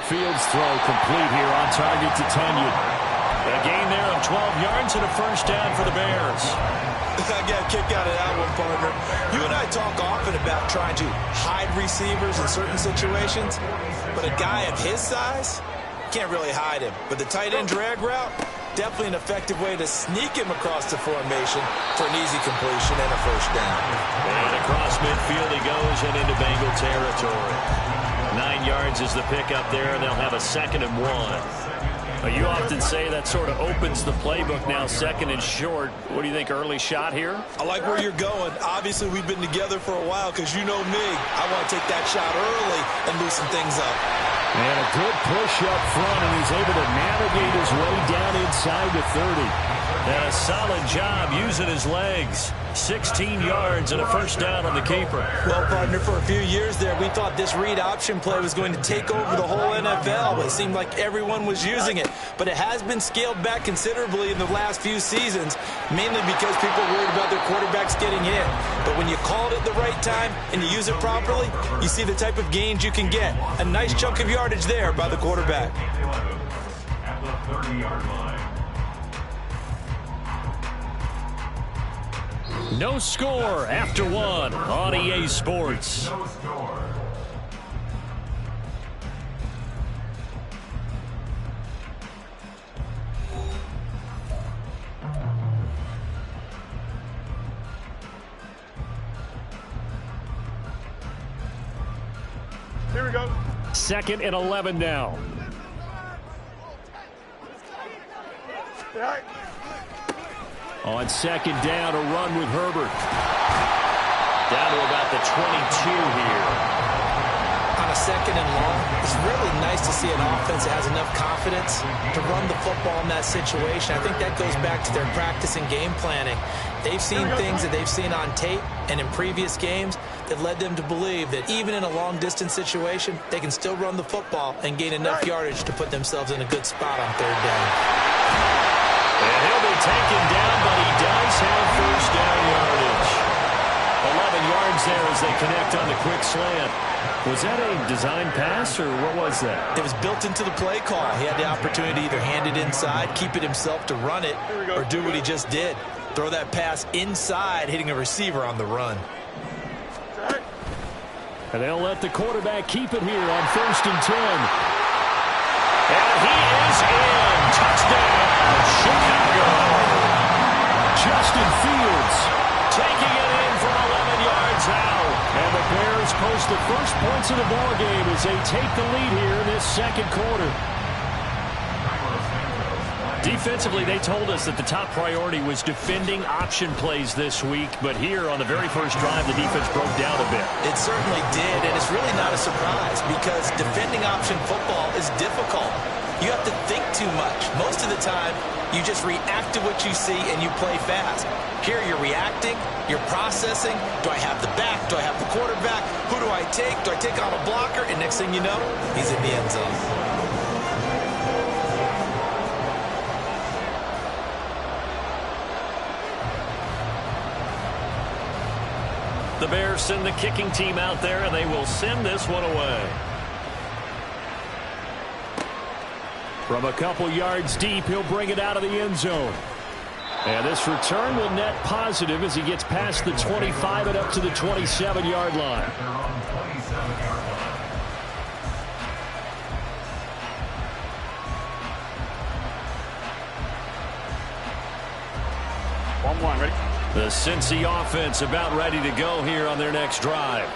Fields throw complete here on target to Tunyon. A gain there of 12 yards and a first down for the Bears. I got a kick out of that one, partner. You and I talk often about trying to hide receivers in certain situations, but a guy of his size can't really hide him. But the tight end drag route, definitely an effective way to sneak him across the formation for an easy completion and a first down. And across midfield he goes and into Bengal territory. 9 yards is the pickup there, and they'll have a 2nd and 1. Well, you often say that sort of opens the playbook now, second and short. What do you think, early shot here? I like where you're going. Obviously, we've been together for a while because you know me. I want to take that shot early and loosen things up. And a good push up front, and he's able to navigate his way down inside the 30. And a solid job using his legs. 16 yards and a first down on the keeper. Well, partner, for a few years there, we thought this read option play was going to take over the whole NFL. It seemed like everyone was using it. But it has been scaled back considerably in the last few seasons, mainly because people are worried about their quarterbacks getting hit. But when you call it at the right time and you use it properly, you see the type of gains you can get. A nice chunk of yardage there by the quarterback. At the 30-yard line. No score after one on EA Sports. No score. Here we go. 2nd and 11 now. All right. On 2nd down, a run with Herbert. Down to about the 22 here. On a 2nd and long, it's really nice to see an offense that has enough confidence to run the football in that situation. I think that goes back to their practice and game planning. They've seen things that they've seen on tape and in previous games that led them to believe that even in a long-distance situation, they can still run the football and gain enough yardage to put themselves in a good spot on 3rd down. And he'll be taken down, but he does have first down yardage. 11 yards there as they connect on the quick slant. Was that a design pass, or what was that? It was built into the play call. He had the opportunity to either hand it inside, keep it himself to run it, or do what he just did. Throw that pass inside, hitting a receiver on the run. And they'll let the quarterback keep it here on 1st and 10. And he is in. Touchdown, Chicago. Justin Fields taking it in from 11 yards out. And the Bears post the first points of the ballgame as they take the lead here in this 2nd quarter. Defensively, they told us that the top priority was defending option plays this week, but here on the very first drive, the defense broke down a bit. It certainly did, and it's really not a surprise because defending option football is difficult. You have to think too much. Most of the time, you just react to what you see and you play fast. Here, you're reacting, you're processing. Do I have the back? Do I have the quarterback? Who do I take? Do I take on a blocker? And next thing you know, he's in the end zone. The Bears send the kicking team out there, and they will send this one away. From a couple yards deep, he'll bring it out of the end zone. And this return will net positive as he gets past the 25 and up to the 27-yard line. Ready? The Cincy offense about ready to go here on their next drive.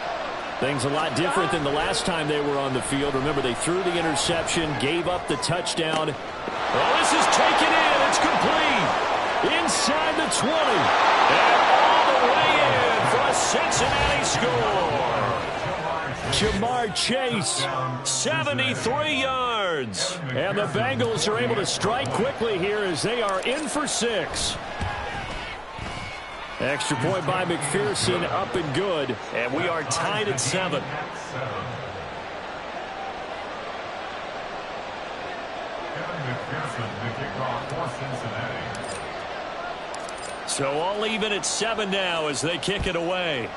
Things a lot different than the last time they were on the field. Remember, they threw the interception, gave up the touchdown. Well, this is taken in. It's complete. Inside the 20. And all the way in for a Cincinnati score. Jamar Chase, 73 yards. And the Bengals are able to strike quickly here as they are in for 6. Extra point by McPherson, up and good. And we are tied at 7. So all even at 7 now as they kick it away.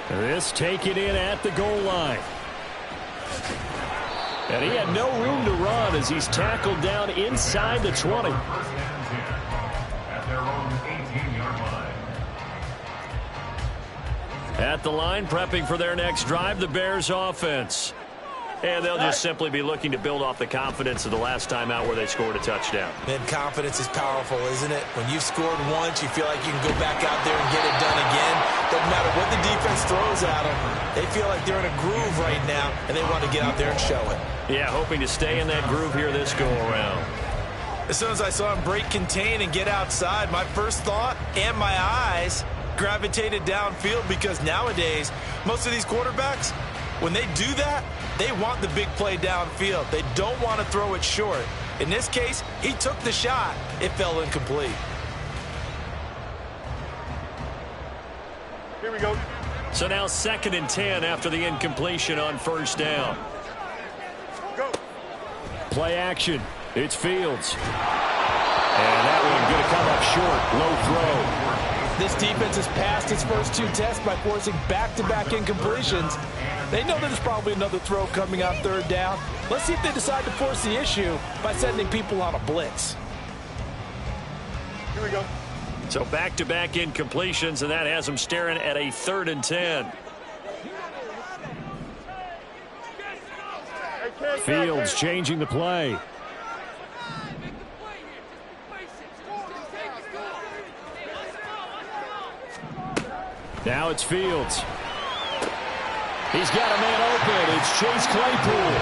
This taken in at the goal line. And he had no room to run as he's tackled down inside the 20. At their own 18-yard line. At the line, prepping for their next drive, the Bears offense. And they'll just simply be looking to build off the confidence of the last time out where they scored a touchdown. And confidence is powerful, isn't it? When you've scored once, you feel like you can go back out there and get it done again. Doesn't matter what the defense throws at them. They feel like they're in a groove right now, and they want to get out there and show it. Yeah, hoping to stay in that groove here this go-around. As soon as I saw him break contain and get outside, my first thought and my eyes gravitated downfield, because nowadays, most of these quarterbacks, when they do that, they want the big play downfield. They don't want to throw it short. In this case, he took the shot. It fell incomplete. Here we go. So now 2nd and 10 after the incompletion on first down. Go. Play action. It's Fields. And that one going to come up short. Low throw. This defense has passed its first 2 tests by forcing back-to-back incompletions. They know there's probably another throw coming on 3rd down. Let's see if they decide to force the issue by sending people on a blitz. Here we go. So back-to-back incompletions, and that has them staring at a 3rd and 10. Fields changing the play. Now it's Fields. He's got a man open. It's Chase Claypool.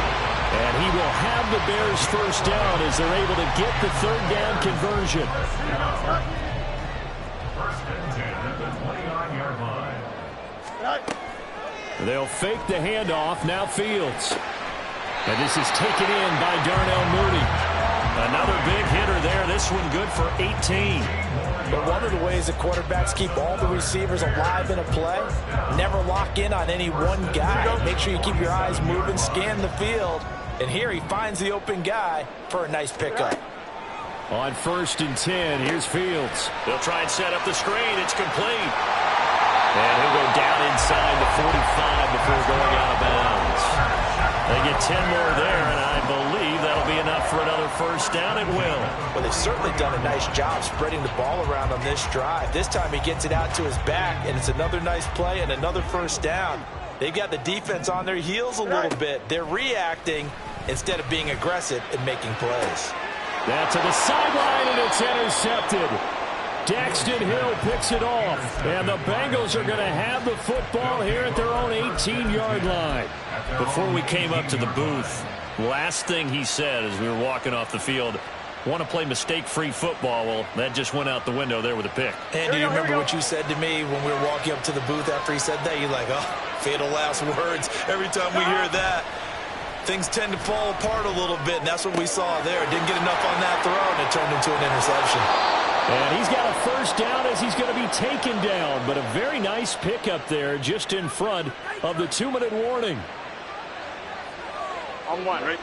And he will have the Bears first down as they're able to get the 3rd down conversion. First and 10 at the 29-yard line. They'll fake the handoff. Now Fields. And this is taken in by Darnell Mooney. Another big hitter there. This one good for 18. But one of the ways that quarterbacks keep all the receivers alive in a play, never lock in on any one guy. Make sure you keep your eyes moving, scan the field. And here he finds the open guy for a nice pickup. On 1st and 10, here's Fields. They'll try and set up the screen. It's complete. And he'll go down inside the 45 before going out of bounds. They get 10 more there, and I believe that'll be enough for another first down. It will. Well, they've certainly done a nice job spreading the ball around on this drive. This time he gets it out to his back, and it's another nice play and another first down. They've got the defense on their heels a little bit. They're reacting instead of being aggressive and making plays. That to the sideline, and it's intercepted. Daxton Hill picks it off, and the Bengals are going to have the football here at their own 18-yard line. Before we came up to the booth, last thing he said as we were walking off the field, want to play mistake-free football. Well, that just went out the window there with a pick. And do you remember what you said to me when we were walking up to the booth after he said that? You're like, oh, fatal last words. Every time we hear that, things tend to fall apart a little bit, and that's what we saw there. Didn't get enough on that throw, and it turned into an interception. And he's got a first down as he's going to be taken down, but a very nice pickup there just in front of the 2-minute warning. On 1, right?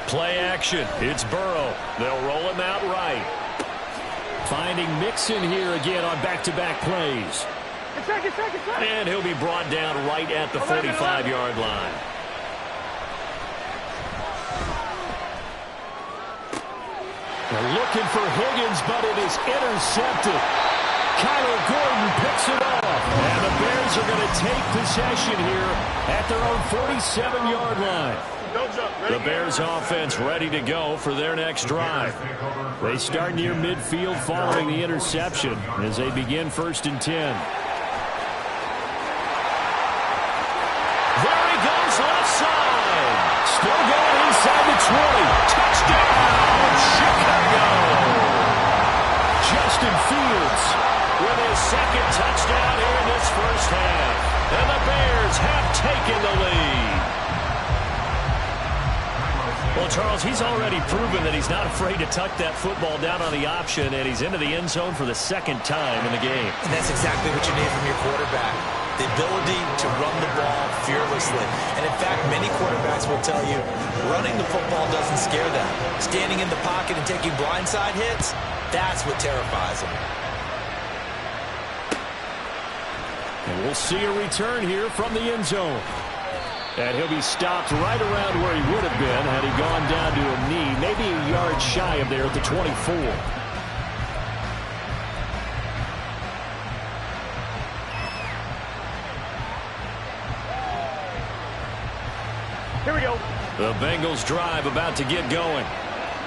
Play action. It's Burrow. They'll roll him out right. Finding Mixon here again on back-to-back plays. And he'll be brought down right at the 45-yard line. They're looking for Higgins, but it is intercepted. Kyler Gordon picks it off. And the Bears are going to take possession here at their own 47-yard line. The Bears offense ready to go for their next drive. They start near midfield following the interception as they begin 1st and 10. There he goes left side. Still going inside the 20. Touchdown, Chicago. Justin Fields with his 2nd touchdown here in this first half. And the Bears have taken the lead. Well, Charles, he's already proven that he's not afraid to tuck that football down on the option, and he's into the end zone for the 2nd time in the game. And that's exactly what you need from your quarterback. The ability to run the ball fearlessly. And in fact, many quarterbacks will tell you running the football doesn't scare them. Standing in the pocket and taking blindside hits, that's what terrifies them. And we'll see a return here from the end zone. And he'll be stopped right around where he would have been had he gone down to a knee, maybe a yard shy of there at the 24. Here we go. The Bengals drive about to get going.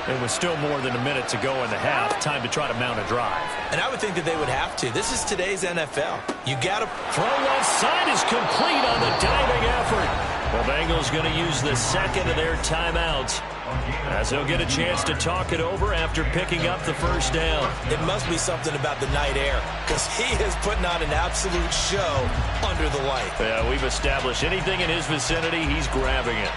It was still more than a minute to go in the half. Time to try to mount a drive. And I would think that they would have to. This is today's NFL. You got to throw left side is complete on the diving effort. The Bengals going to use the second of their timeouts as they'll get a chance to talk it over after picking up the first down. It must be something about the night air because he is putting on an absolute show under the light. Yeah, we've established anything in his vicinity, he's grabbing it.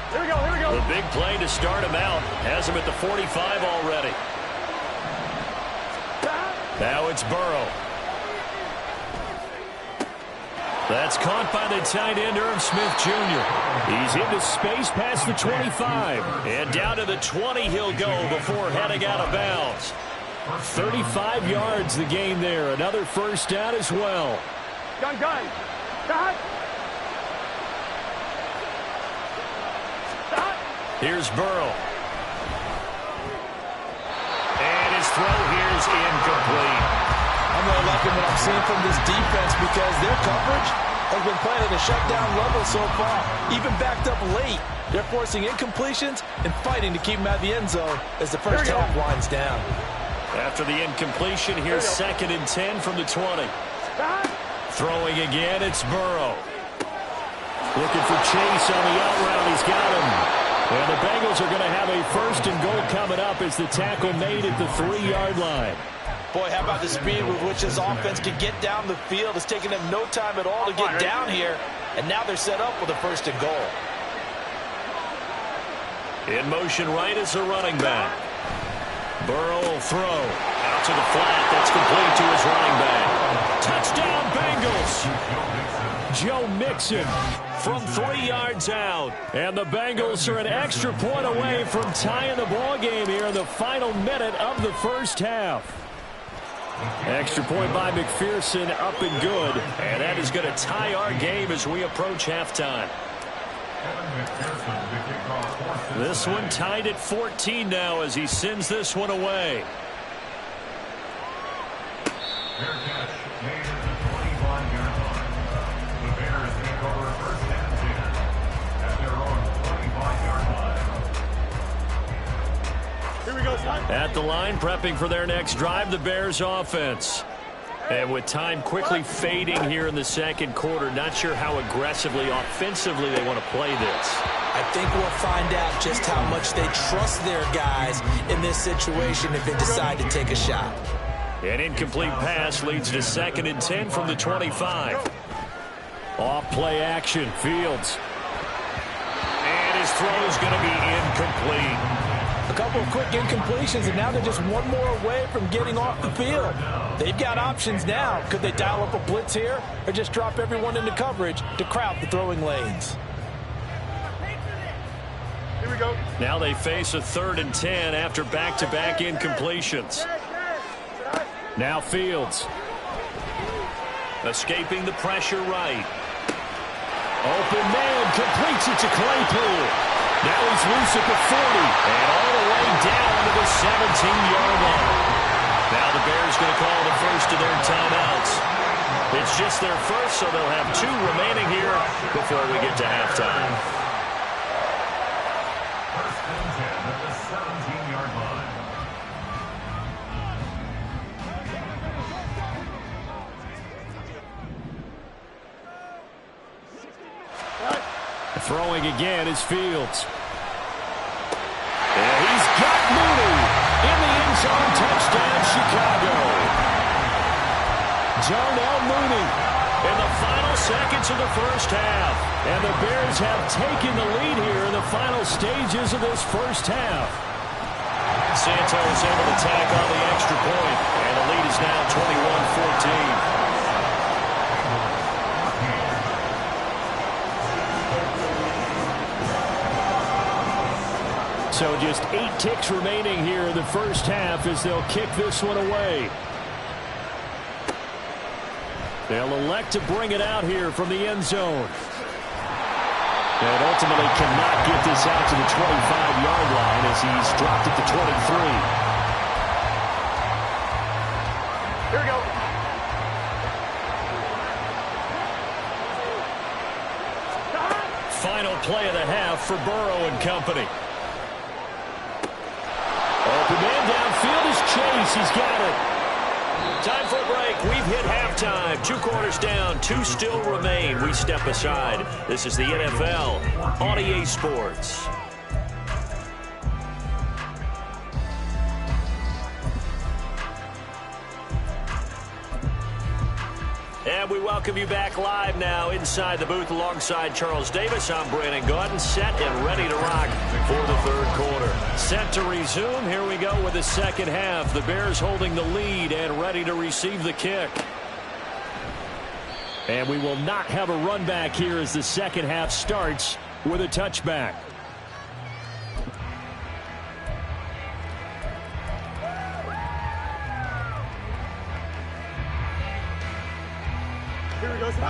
Here we go, here we go. The big play to start him out. Has him at the 45 already. Now it's Burrow. That's caught by the tight end, Irv Smith Jr. He's into space past the 25. And down to the 20 he'll go before heading out of bounds. 35 yards the gain there. Another first down as well. Gun. Stop. Here's Burrow. And his throw here is incomplete. I'm really liking what I'm seeing from this defense because their coverage has been playing at a shutdown level so far. Even backed up late, they're forcing incompletions and fighting to keep them out of the end zone as the first half winds down. After the incompletion, here's 2nd and 10 from the 20. Throwing again, it's Burrow. Looking for Chase on the out route. He's got him. And the Bengals are going to have a 1st and goal coming up as the tackle made at the 3-yard line. Boy, how about the speed with which this offense can get down the field? It's taken them no time at all to get down here, and now they're set up with a 1st and goal. In motion right is a running back. Burrow will throw. Out to the flat. That's complete to his running back. Touchdown, Bengals! Joe Mixon from 3 yards out. And the Bengals are an extra point away from tying the ball game here in the final minute of the first half. Extra point by McPherson, up and good. And that is going to tie our game as we approach halftime. This one tied at 14 now as he sends this one away. Fair catch made at the 25-yard line. The Bears take over 1st and 10 at their own 25-yard line. Here we go, son. At the line, prepping for their next drive, the Bears offense. And with time quickly fading here in the second quarter, not sure how aggressively, offensively they want to play this. I think we'll find out just how much they trust their guys in this situation if they decide to take a shot. An incomplete pass leads to 2nd and 10 from the 25. Off play action, Fields. And his throw is going to be incomplete. A couple of quick incompletions, and now they're just one more away from getting off the field. They've got options now. Could they dial up a blitz here or just drop everyone into coverage to crowd the throwing lanes? Here we go. Now they face a 3rd and 10 after back-to-back incompletions. Now Fields. Escaping the pressure right. Open man, completes it to Claypool. Now he's loose at the 40 and all the way down to the 17-yard line. Now the Bears going to call the first of their timeouts. It's just their first, so they'll have 2 remaining here before we get to halftime. 1st and 10 at the 17-yard line. Throwing again is Fields. And he's got Mooney in the end zone. Touchdown, Chicago. Darnell Mooney in the final seconds of the first half. And the Bears have taken the lead here in the final stages of this first half. Santos able to tack on the extra point. And the lead is now 21-14. So just 8 ticks remaining here in the first half as they'll kick this one away. They'll elect to bring it out here from the end zone. And ultimately cannot get this out to the 25-yard line as he's dropped it to 23. Here we go. final play of the half for Burrow and company. Open man downfield is Chase. He's got it. Time for a break. We've hit halftime. 2 quarters down. 2 still remain. We step aside. This is the NFL on EA Sports. And we welcome you back live now inside the booth alongside Charles Davis. I'm Brandon Gaudin, set and ready to rock for the third quarter. Set to resume. Here we go with the second half. The Bears holding the lead and ready to receive the kick. And we will not have a run back here as the second half starts with a touchback.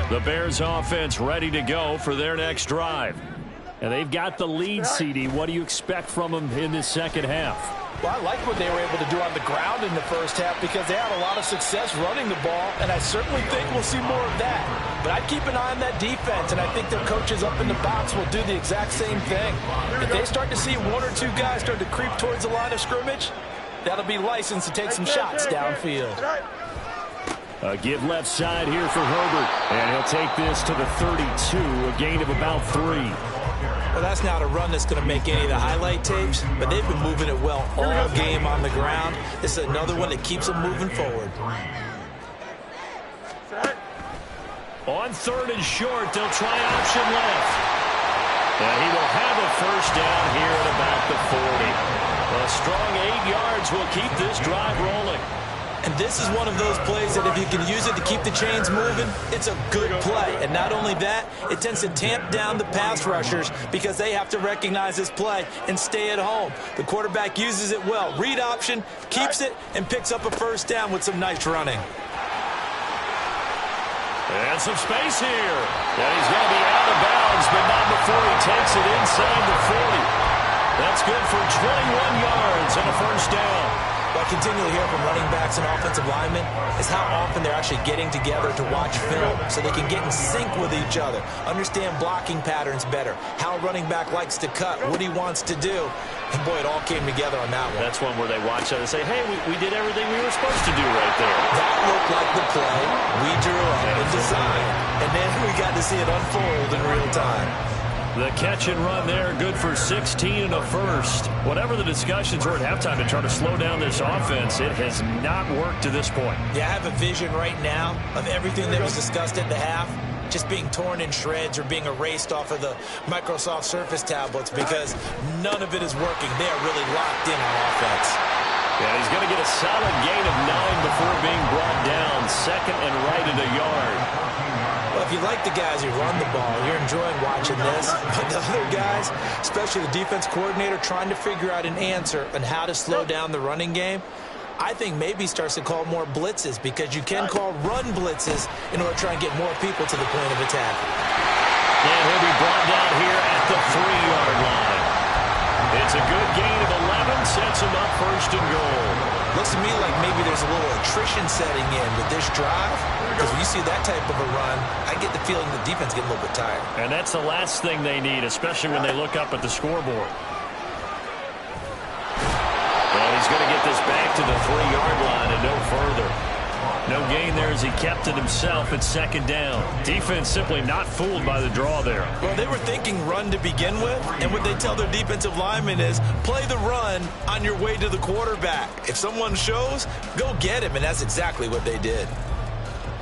The Bears offense ready to go for their next drive. And they've got the lead, CD. What do you expect from them in this second half? Well, I like what they were able to do on the ground in the first half because they had a lot of success running the ball, and I certainly think we'll see more of that. But I'd keep an eye on that defense, and I think their coaches up in the box will do the exact same thing. If they start to see 1 or 2 guys start to creep towards the line of scrimmage, that'll be licensed to take some shots downfield. A give left side here for Herbert. And he'll take this to the 32, a gain of about 3. Well, that's not a run that's going to make any of the highlight tapes, but they've been moving it well all game on the ground. This is another one that keeps them moving forward. On 3rd and short, they'll try option left. And he will have a first down here at about the 40. A strong 8 yards will keep this drive rolling. And this is one of those plays that if you can use it to keep the chains moving, it's a good play. And not only that, it tends to tamp down the pass rushers because they have to recognize this play and stay at home. The quarterback uses it well. Read option, keeps it, and picks up a first down with some nice running. And some space here. And he's going to be out of bounds, but not before he takes it inside the 40. That's good for 21 yards and a first down. What I continually hear from running backs and offensive linemen is how often they're actually getting together to watch film so they can get in sync with each other, understand blocking patterns better, how a running back likes to cut, what he wants to do. And, boy, it all came together on that one. That's one where they watch it and say, hey, we did everything we were supposed to do right there. That looked like the play we drew up and designed, and then we got to see it unfold in real time. The catch and run there, good for 16 and a first. Whatever the discussions were at halftime to try to slow down this offense, it has not worked to this point. Yeah, I have a vision right now of everything that was discussed at the half just being torn in shreds or being erased off of the Microsoft Surface tablets because none of it is working. They are really locked in on offense. Yeah, he's going to get a solid gain of 9 before being brought down. 2nd and right at a yard. Well, if you like the guys who run the ball, you're enjoying watching this. But the other guys, especially the defense coordinator, trying to figure out an answer on how to slow down the running game, I think maybe starts to call more blitzes because you can call run blitzes in order to try and get more people to the point of attack. And he'll be brought down here at the 3-yard line. It's a good gain of 11, sets him up 1st and goal. Looks to me like maybe there's a little attrition setting in with this drive. Because when you see that type of a run, I get the feeling the defense get a little bit tired. And that's the last thing they need, especially when they look up at the scoreboard. And he's going to get this back to the 3-yard line and no further. No gain there as he kept it himself at 2nd down. Defense simply not fooled by the draw there. Well, they were thinking run to begin with, and what they tell their defensive linemen is play the run on your way to the quarterback. If someone shows, go get him, and that's exactly what they did.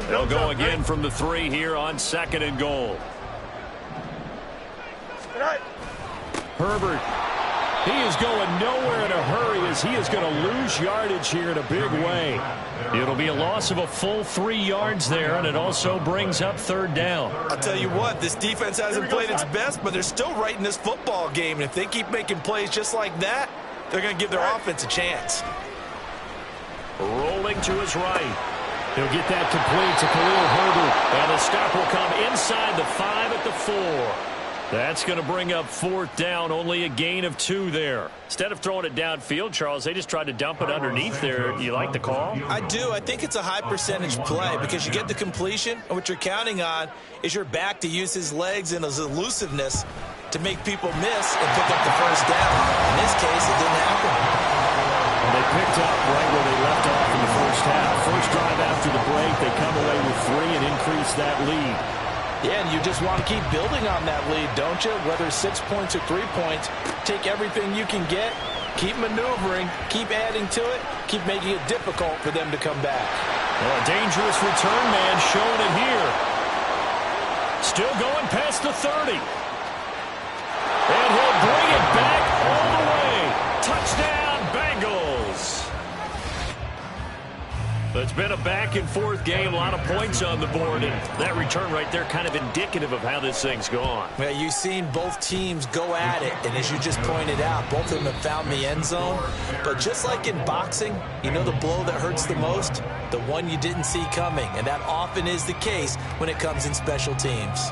They'll go again from the 3 here on 2nd and goal. Herbert. He is going nowhere in a hurry as he is going to lose yardage here in a big way. It'll be a loss of a full 3 yards there, and it also brings up 3rd down. I'll tell you what, this defense hasn't played its best, but they're still right in this football game. And if they keep making plays just like that, they're going to give their offense a chance. Rolling to his right. He'll get that complete to Khalil Herbert. And the stop will come inside the 5 at the 4. That's going to bring up 4th down, only a gain of 2 there. Instead of throwing it downfield, Charles, they just tried to dump it underneath there. You like the call? I do. I think it's a high percentage play because you get the completion, and what you're counting on is your back to use his legs and his elusiveness to make people miss and pick up the first down. In this case, it didn't happen. And they picked up right where they left off in the first half. First drive after the break, they come away with 3 and increase that lead. Yeah, and you just want to keep building on that lead, don't you? Whether 6 points or 3 points, take everything you can get, keep maneuvering, keep adding to it, keep making it difficult for them to come back. Well, a dangerous return man showing it here. Still going past the 30. And he'll bring it back all the way. Touchdown, Bengals. It's been a back-and-forth game, a lot of points on the board, and that return right there kind of indicative of how this thing's gone. Well, you've seen both teams go at it, and as you just pointed out, both of them have found the end zone. But just like in boxing, you know the blow that hurts the most? The one you didn't see coming, and that often is the case when it comes in special teams.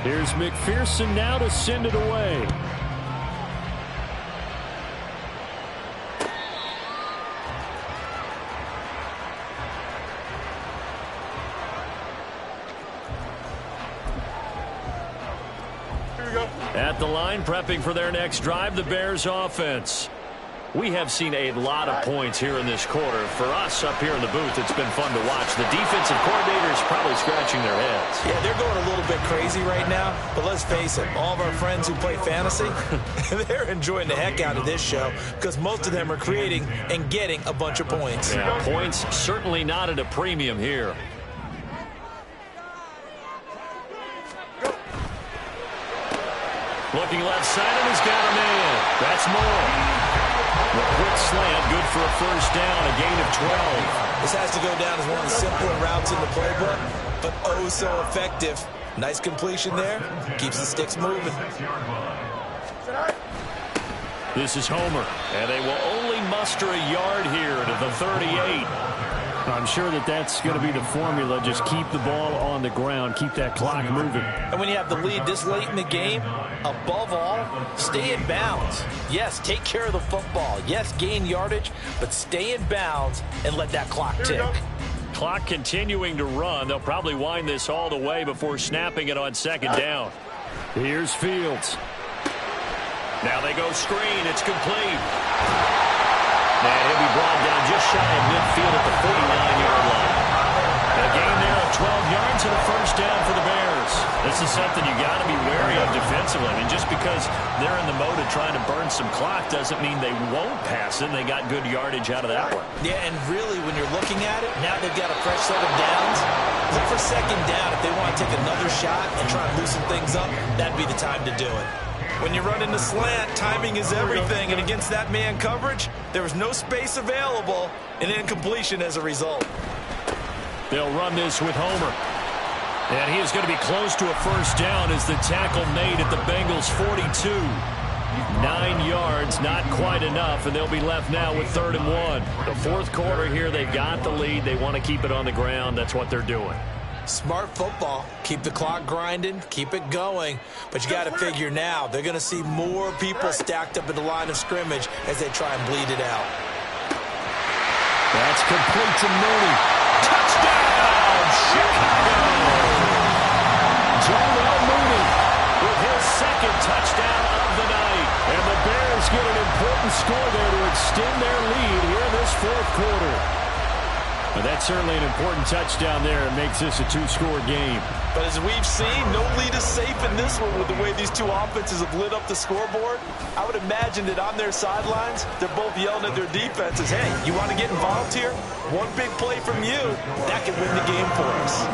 Here's McPherson now to send it away. Here we go. At the line, prepping for their next drive, the Bears offense. We have seen a lot of points here in this quarter. For us up here in the booth, it's been fun to watch. The defensive coordinator is probably scratching their heads. Yeah, they're going a little bit crazy right now, but let's face it, all of our friends who play fantasy, they're enjoying the heck out of this show because most of them are creating and getting a bunch of points. Yeah, points certainly not at a premium here. Looking left side, and he's got a man. That's more. A quick slant, good for a first down, a gain of 12. This has to go down as one of the simpler routes in the playbook, but oh so effective. Nice completion there. Keeps the sticks moving. This is Homer, and they will only muster a yard here to the 38. I'm sure that's going to be the formula. Just keep the ball on the ground, keep that clock moving. And when you have the lead this late in the game, above all, stay in bounds. Yes, take care of the football. Yes, gain yardage, but stay in bounds and let that clock tick. Clock continuing to run. They'll probably wind this all the way before snapping it on second down. Here's Fields. Now they go screen. It's complete. And he'll be brought down just shy of midfield at the 49-yard line. A gain there of 12 yards and a first down for the Bears. This is something you got to be wary of defensively. I mean, just because they're in the mode of trying to burn some clock doesn't mean they won't pass it. They got good yardage out of that one. Yeah, and really, when you're looking at it, now they've got a fresh set of downs. Look for second down. If they want to take another shot and try and loosen things up, that'd be the time to do it. When you run into slant, timing is everything, and against that man coverage, there was no space available, and incompletion as a result. They'll run this with Homer. And he is going to be close to a first down as the tackle made at the Bengals' 42. 9 yards, not quite enough, and they'll be left now with 3rd and 1. The fourth quarter here, they've got the lead. They want to keep it on the ground. That's what they're doing. Smart football. Keep the clock grinding, keep it going. But you got to figure now, they're going to see more people stacked up in the line of scrimmage as they try and bleed it out. That's complete to Mooney. Touchdown, Chicago! Darnell Mooney with his second touchdown of the night. And the Bears get an important score there to extend their lead here in this fourth quarter. Well, that's certainly an important touchdown there. It makes this a 2-score game. But as we've seen, no lead is safe in this one with the way these two offenses have lit up the scoreboard. I would imagine that on their sidelines, they're both yelling at their defenses, hey, you want to get involved here? One big play from you, that could win the game for us.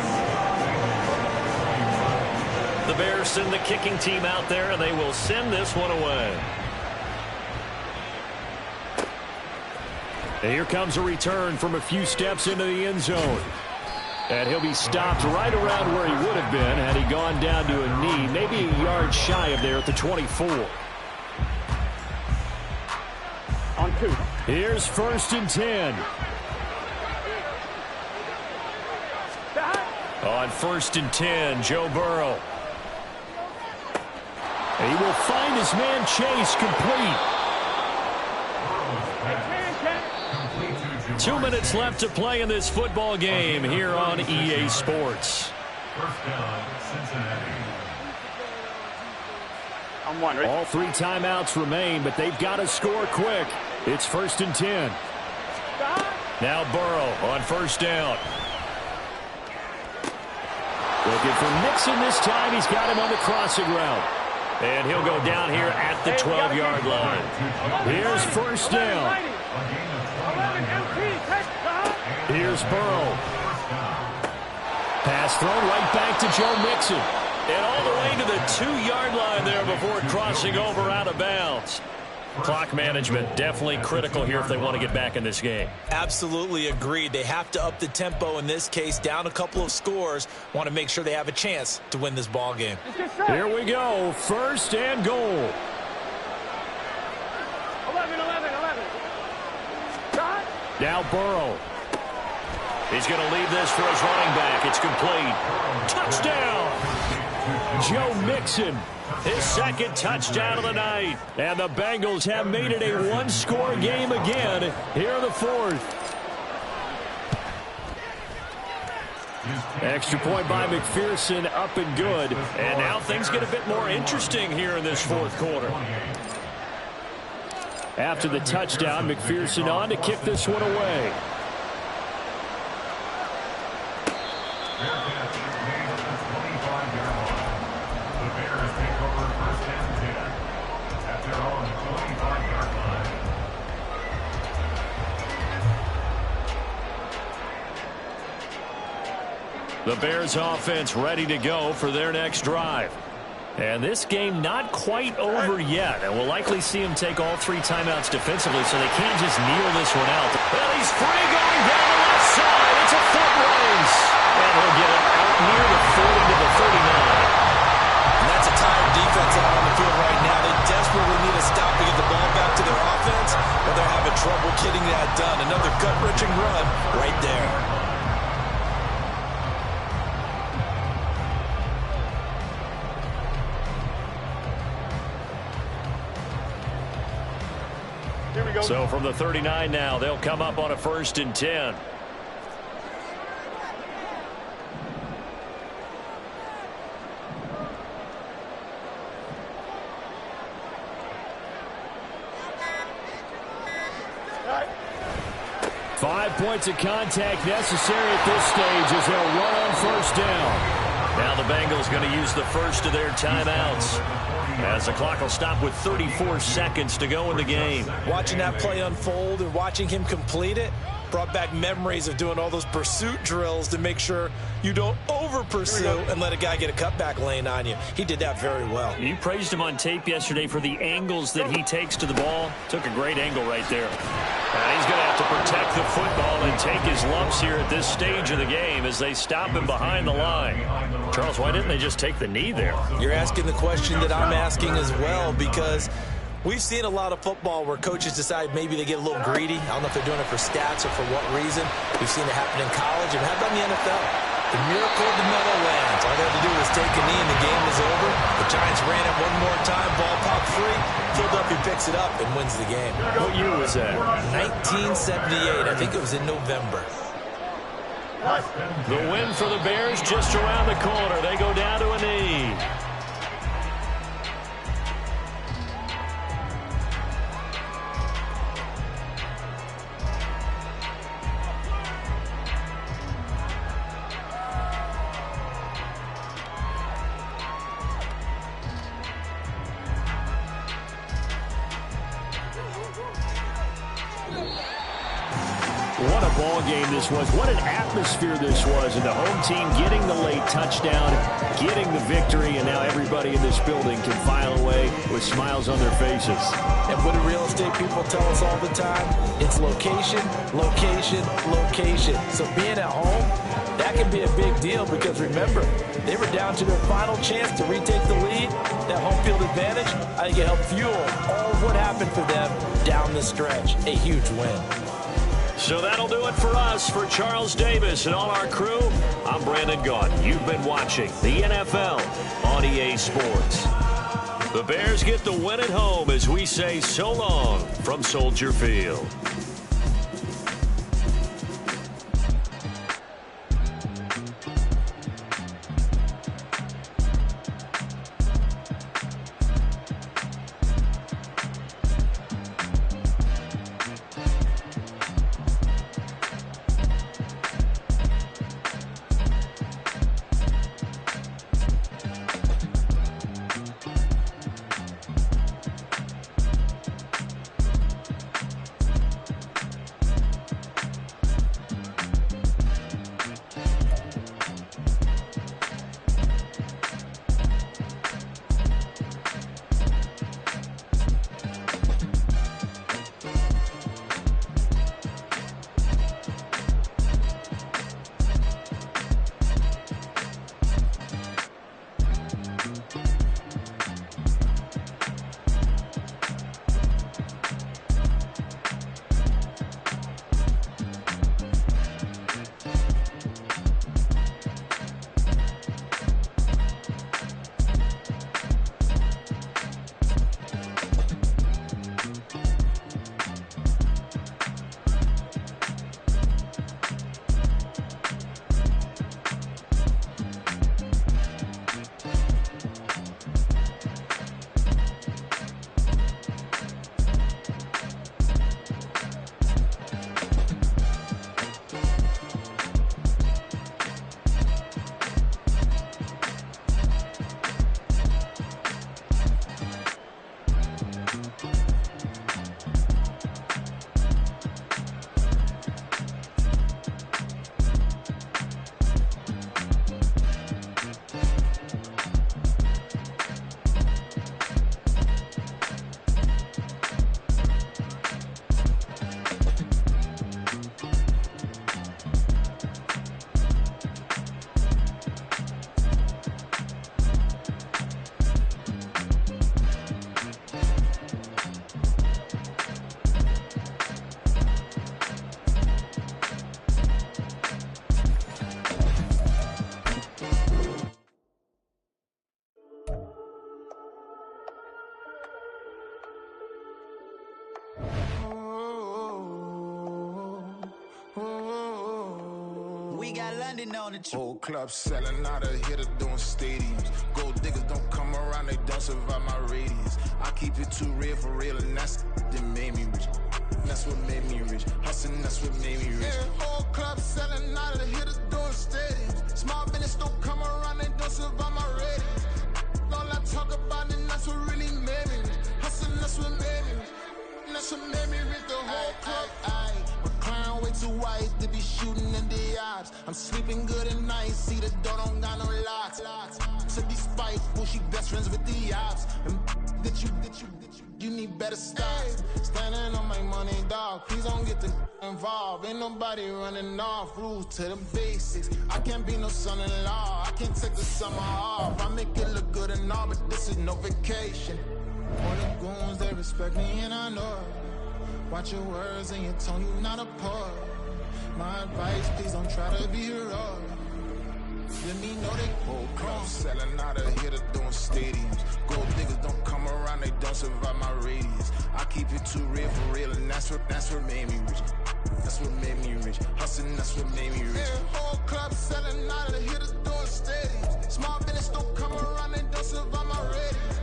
The Bears send the kicking team out there, and they will send this one away. And here comes a return from a few steps into the end zone. And he'll be stopped right around where he would have been had he gone down to a knee, maybe a yard shy of there at the 24. On 2. Here's 1st and 10. On 1st and 10, Joe Burrow. And he will find his man Chase complete. 2 minutes left to play in this football game here on EA Sports. First down, Cincinnati. I'm one, right? All 3 timeouts remain, but they've got to score quick. It's 1st and 10. Now Burrow on 1st down. Looking for Mixon this time. He's got him on the crossing route. And he'll go down here at the 12-yard line. Here's 1st down. Here's Burrow. Pass thrown right back to Joe Mixon. And all the way to the 2-yard line there before crossing over out of bounds. Clock management definitely critical here if they want to get back in this game. Absolutely agreed. They have to up the tempo in this case, down a couple of scores. Want to make sure they have a chance to win this ball game. Here we go. 1st and goal. 11. Now Burrow. He's going to leave this for his running back. It's complete. Touchdown. Joe Mixon. His 2nd touchdown of the night. And the Bengals have made it a 1-score game again here in the 4th. Extra point by McPherson, up and good. And now things get a bit more interesting here in this 4th quarter. After the touchdown, McPherson on to kick this one away. The Bears offense ready to go for their next drive. And this game not quite over yet. And we'll likely see him take all 3 timeouts defensively, so they can't just kneel this one out. Well, he's free going down the left side. It's a foot race. And he'll get it out near the 40 to the 39. And that's a tired defense out on the field right now. They desperately need a stop to get the ball back to their offense, but they're having trouble getting that done. Another gut-wrenching run right there. So from the 39 now, they'll come up on a 1st and 10. Five points of contact necessary at this stage as they'll run on 1st down. Now the Bengals going to use the first of their timeouts, as the clock will stop with 34 seconds to go in the game. Watching that play unfold and watching him complete it brought back memories of doing all those pursuit drills to make sure you don't over-pursue and let a guy get a cutback lane on you. He did that very well. You praised him on tape yesterday for the angles that he takes to the ball. Took a great angle right there. And he's going to have to protect the football and take his lumps here at this stage of the game as they stop him behind the line. Charles, why didn't they just take the knee there? You're asking the question that I'm asking as well, because we've seen a lot of football where coaches decide maybe they get a little greedy. I don't know if they're doing it for stats or for what reason. We've seen it happen in college, and how about in the NFL? The miracle of the Meadowlands. All they had to do was take a knee and the game was over. The Giants ran it one more time, ball popped free. Philadelphia picks it up and wins the game. What year was that? 1978. I think it was in November. The win for the Bears just around the corner. They go down to a knee. What a ball game this was. What an atmosphere this was. And the home team getting the late touchdown, getting the victory, and now everybody in this building can file away with smiles on their faces. And what do real estate people tell us all the time? It's location, location, location. So being at home, that can be a big deal because remember, they were down to their final chance to retake the lead. That home field advantage, I think it helped fuel all of what happened for them down the stretch. A huge win. So that'll do it for us. For Charles Davis and all our crew, I'm Brandon Gaudin. You've been watching the NFL on EA Sports. The Bears get the win at home as we say so long from Soldier Field. we got London on the trip. Whole club selling out of hitter doing stadiums. Gold diggers don't come around, they don't survive my radius. I keep it too real for real, and that's that made me rich. That's what made me rich. Hustling, that's what made me rich. Yeah, whole club selling out of hitters doing stadiums. Small business don't come around, they don't survive my radius. All I talk about, and that's what really made me rich. Hustling, that's what made me rich. That's what made me rich. The whole club. My clown way too white to be shooting in the ops. I'm sleeping good at night. See the door don't got no locks. To be spiteful, she best friends with the ops. And you need better stop. Standing on my money, dog. Please don't get involved. Ain't nobody running off. Rules to the basics. I can't be no son-in-law. I can't take the summer off. I make it look good and all, but this is no vacation. All the goons, they respect me and I know it. Watch your words and your tone, you not a poet. My advice, please don't try to be heroic. Let me know they whole club selling out of here to doing stadiums. Gold diggers don't come around, they don't survive my radius. I keep it too real for real, and that's what made me rich. That's what made me rich. Hustling, that's what made me rich. Yeah, whole club selling out of here to doing stadiums. Small business don't come around, they don't survive my radius.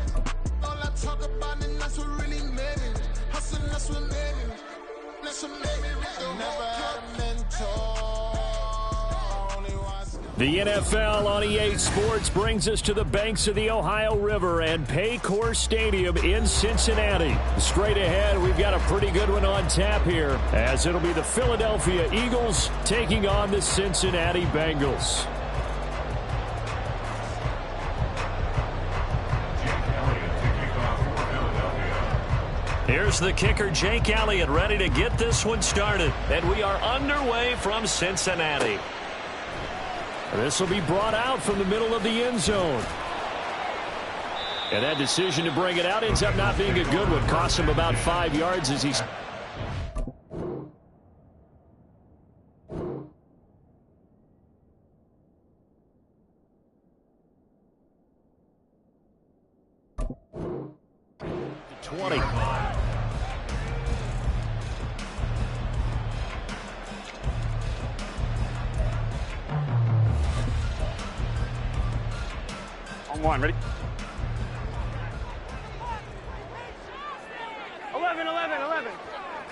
All I talk about, and that's what really made me rich. Hustling, that's what made me rich. That's what made me rich. Never had a mentor. The NFL on EA Sports brings us to the banks of the Ohio River and Paycor Stadium in Cincinnati. Straight ahead, we've got a pretty good one on tap here, as it'll be the Philadelphia Eagles taking on the Cincinnati Bengals. Here's the kicker, Jake Elliott, ready to get this one started. And we are underway from Cincinnati. This will be brought out from the middle of the end zone. And that decision to bring it out ends up not being a good one. Cost him about 5 yards as he's... One, ready? 11, 11, 11.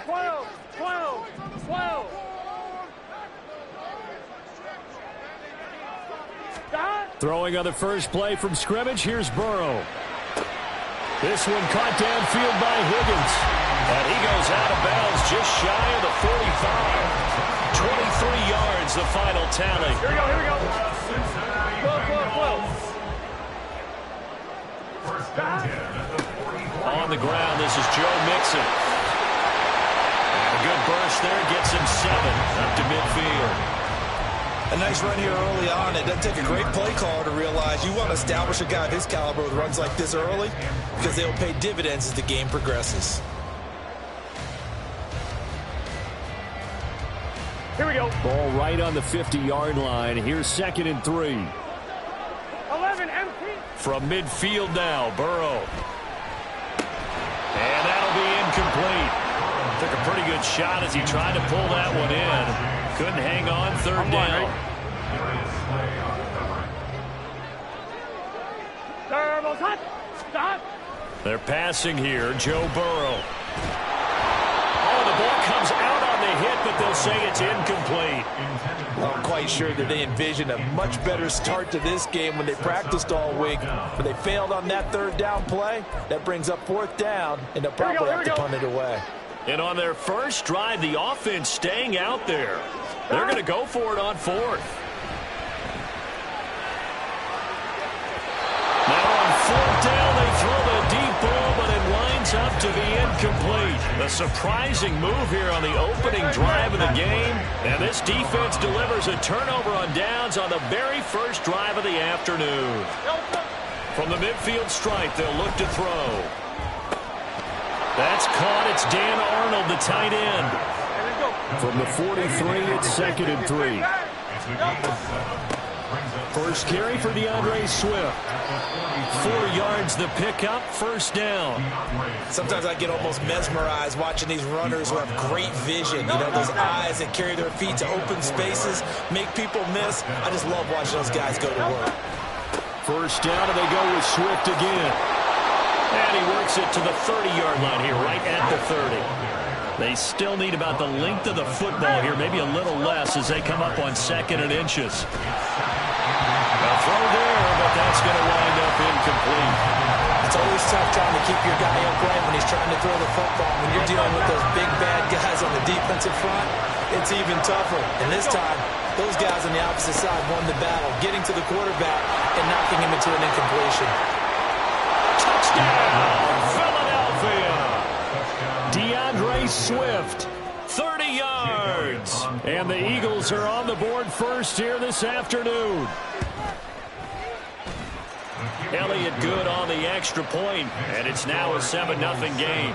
12, 12, 12. Throwing on the first play from scrimmage, here's Burrow. This one caught downfield by Higgins. And he goes out of bounds just shy of the 45. 23 yards, the final tally. Here we go, here we go. 12, 12, 12. On the ground, this is Joe Mixon. And a good burst there, gets him 7 up to midfield. A nice run here early on. It doesn't take a great play caller to realize you want to establish a guy of his caliber with runs like this early, because they'll pay dividends as the game progresses. Here we go. Ball right on the 50-yard line. Here's 2nd and 3. 11, empty. From midfield now, Burrow. And that'll be incomplete. Took a pretty good shot as he tried to pull that one in. Couldn't hang on, 3rd down. They're passing here, Joe Burrow. Oh, the ball comes out on the hit, but they'll say it's incomplete. I'm quite sure that they envisioned a much better start to this game when they practiced all week. But they failed on that 3rd down play. That brings up 4th down, and they'll probably have to punt it away. And on their first drive, the offense staying out there. They're going to go for it on 4th. Now on 4th down, they throw the deep ball, but it winds up to be incomplete. A surprising move here on the opening drive of the game. And this defense delivers a turnover on downs on the very first drive of the afternoon. From the midfield stripe, they'll look to throw. That's caught. It's Dan Arnold, the tight end. From the 43, it's 2nd and 3. First carry for DeAndre Swift. 4 yards the pickup, first down. Sometimes I get almost mesmerized watching these runners who have great vision. You know, those eyes that carry their feet to open spaces, make people miss. I just love watching those guys go to work. First down, and they go with Swift again. And he works it to the 30-yard line here, right at the 30. They still need about the length of the football here, maybe a little less as they come up on 2nd and inches. A throw there, but that's going to wind up incomplete. It's always tough trying to keep your guy upright when he's trying to throw the football. When you're dealing with those big, bad guys on the defensive front, it's even tougher. And this time, those guys on the opposite side won the battle, getting to the quarterback and knocking him into an incompletion. Touchdown, Philadelphia! DeAndre Swift, 30 yards. And the Eagles are on the board first here this afternoon. Elliott good on the extra point, and it's now a 7-0 game.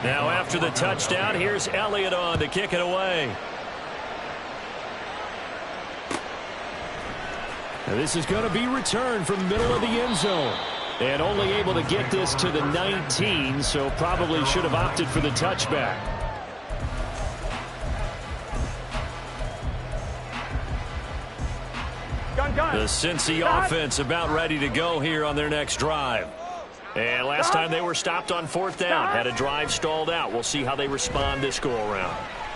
Now after the touchdown, here's Elliott on to kick it away. Now this is going to be returned from the middle of the end zone. And only able to get this to the 19, so probably should have opted for the touchback. The Cincy offense about ready to go here on their next drive. And last time they were stopped on 4th down, had a drive stalled out. We'll see how they respond this go-around.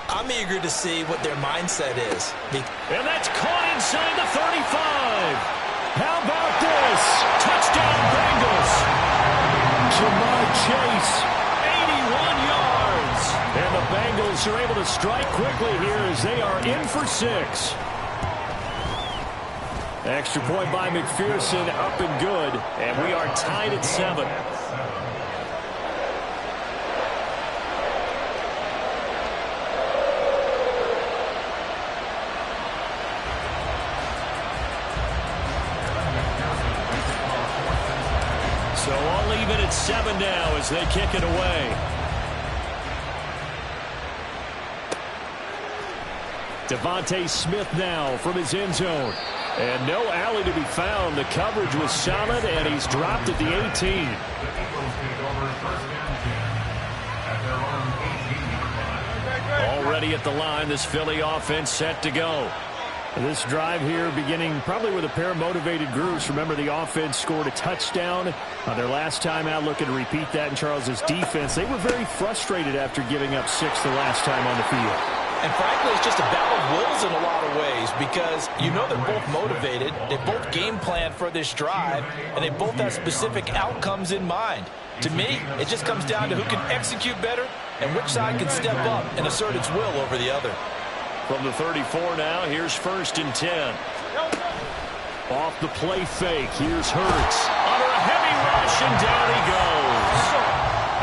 I'm eager to see what their mindset is. And that's caught inside the 35. How about this? Touchdown Bengals. Jamar Chase, 81 yards. And the Bengals are able to strike quickly here as they are in for 6. Extra point by McPherson, up and good. And we are tied at 7. So all even at 7 now as they kick it away. Devontae Smith now from his end zone. And no alley to be found. The coverage was solid, and he's dropped at the 18. Already at the line, this Philly offense set to go. This drive here beginning probably with a pair of motivated groups. Remember, the offense scored a touchdown their last time out. Looking to repeat that in Charles's defense. They were very frustrated after giving up 6 the last time on the field. And frankly, it's just a battle of wills in a lot of ways because you know they're both motivated. They both game plan for this drive, and they both have specific outcomes in mind. To me, it just comes down to who can execute better and which side can step up and assert its will over the other. From the 34 now, here's 1st and 10. Off the play fake, here's Hurts. Under a heavy rush, and down he goes.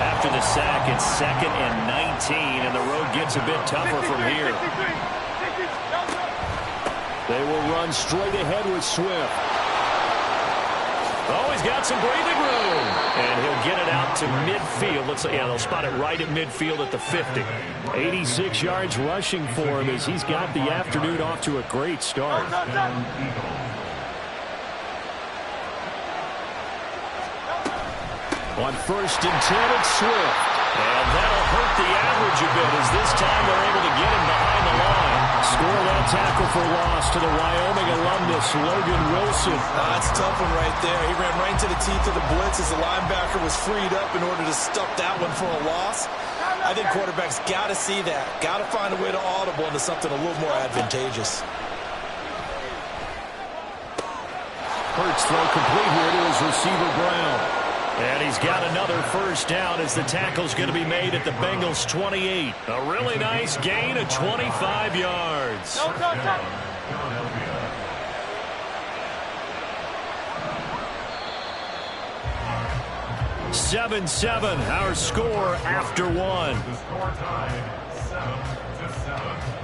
After the sack, it's 2nd and 19, and the road gets a bit tougher from here. They will run straight ahead with Swift. Oh, he's got some breathing room. And he'll get it out to midfield. Looks like, yeah, they'll spot it right at midfield at the 50. 86 yards rushing for him as he's got the afternoon off to a great start. On 1st and 10, it's Swift. And that'll hurt the average a bit as this time they're able to get him behind the line. Score that tackle for loss to the Wyoming alumnus, Logan Wilson. That's a tough one right there. He ran right into the teeth of the blitz as the linebacker was freed up in order to stuff that one for a loss. I think quarterbacks got to see that. Got to find a way to audible into something a little more advantageous. Hurts throw complete here to his receiver Brown. And he's got another 1st down as the tackle's going to be made at the Bengals 28. A really nice gain of 25 yards. 7-7, our score after 1. The score tied 7-7.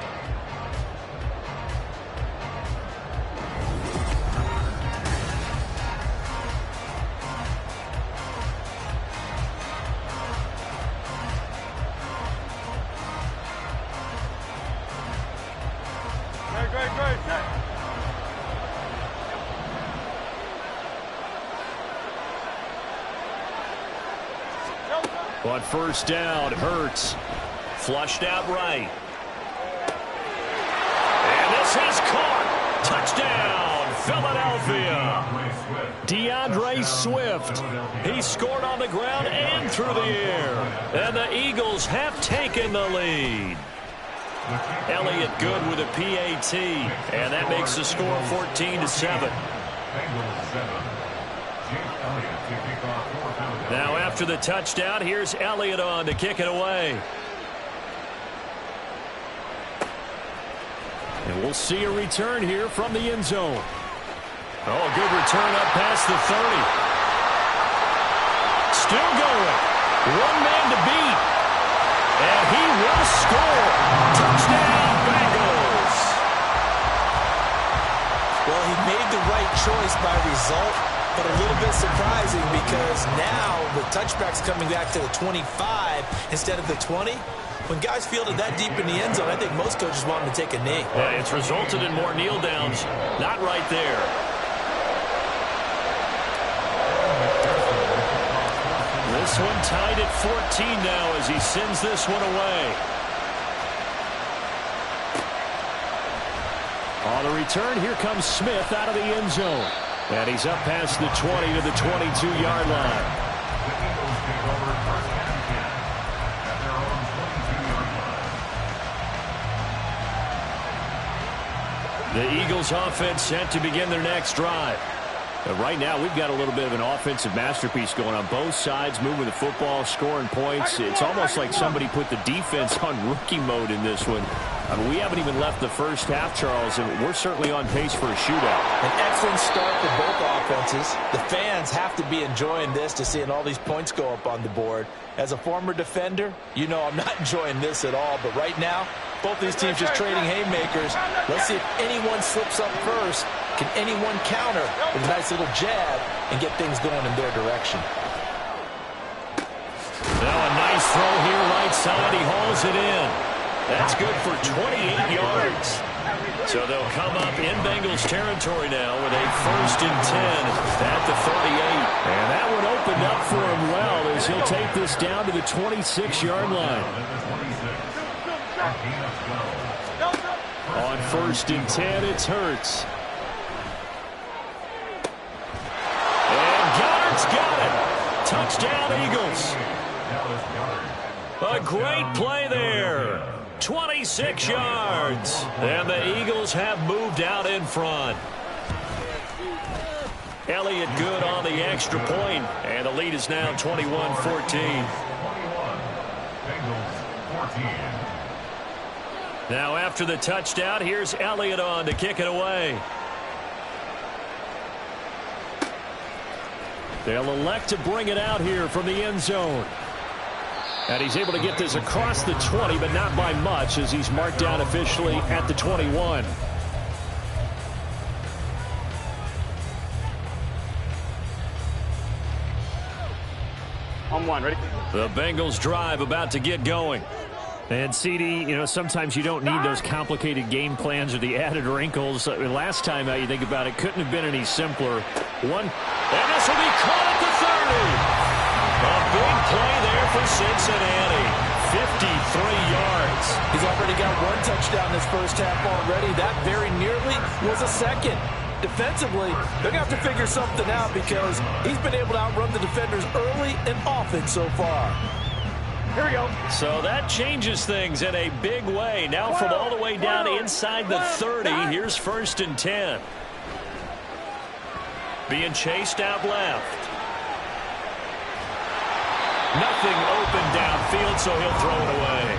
On first down, Hurts. Flushed out right. And this is caught. Touchdown, Philadelphia. DeAndre Swift. He scored on the ground and through the air. And the Eagles have taken the lead. Elliott good with a PAT. And that makes the score 14-7. Now after the touchdown, here's Elliott on to kick it away. And we'll see a return here from the end zone. Oh, a good return up past the 30. Still going. One man to beat. And he will score. Touchdown, Bengals. Well, he made the right choice by result, but a little bit surprising because now the touchback's coming back to the 25 instead of the 20. When guys fielded that deep in the end zone, I think most coaches want them to take a knee. Yeah, it's resulted in more kneel downs. Not right there. This one tied at 14 now as he sends this one away. On the return, here comes Smith out of the end zone. And he's up past the 20 to the 22-yard line. The Eagles offense set to begin their next drive. But right now, we've got a little bit of an offensive masterpiece going on both sides, moving the football, scoring points. It's almost like somebody put the defense on rookie mode in this one. I mean, we haven't even left the first half, Charles, and we're certainly on pace for a shootout. An excellent start for both offenses. The fans have to be enjoying this to seeing all these points go up on the board. As a former defender, you know I'm not enjoying this at all. But right now, both these teams just trading haymakers. Let's see if anyone slips up first. Can anyone counter with a nice little jab and get things going in their direction? Now a nice throw here right side. He hauls it in. That's good for 28 yards. So they'll come up in Bengals territory now with a 1st and 10 at the 38. And that one opened up for him well as he'll take this down to the 26-yard line. On 1st and 10, it's Hurts. And Goddard's got it. Touchdown, Eagles. A great play there. 26 yards. And the Eagles have moved out in front. Elliott good on the extra point. And the lead is now 21-14. Now after the touchdown, here's Elliott on to kick it away. They'll elect to bring it out here from the end zone. And he's able to get this across the 20, but not by much as he's marked down officially at the 21. On one, ready? The Bengals drive about to get going. And, CD, you know, sometimes you don't need those complicated game plans or the added wrinkles. Last time, how you think about it, couldn't have been any simpler. And this will be caught at the 30. A big play there for Cincinnati. 53 yards. He's already got one touchdown this first half already. That very nearly was a second. Defensively, they're going to have to figure something out because he's been able to outrun the defenders early and often so far. Here we go. So that changes things in a big way. Now from all the way down inside the 30, here's 1st and 10. Being chased out left. Nothing open downfield, so he'll throw it away.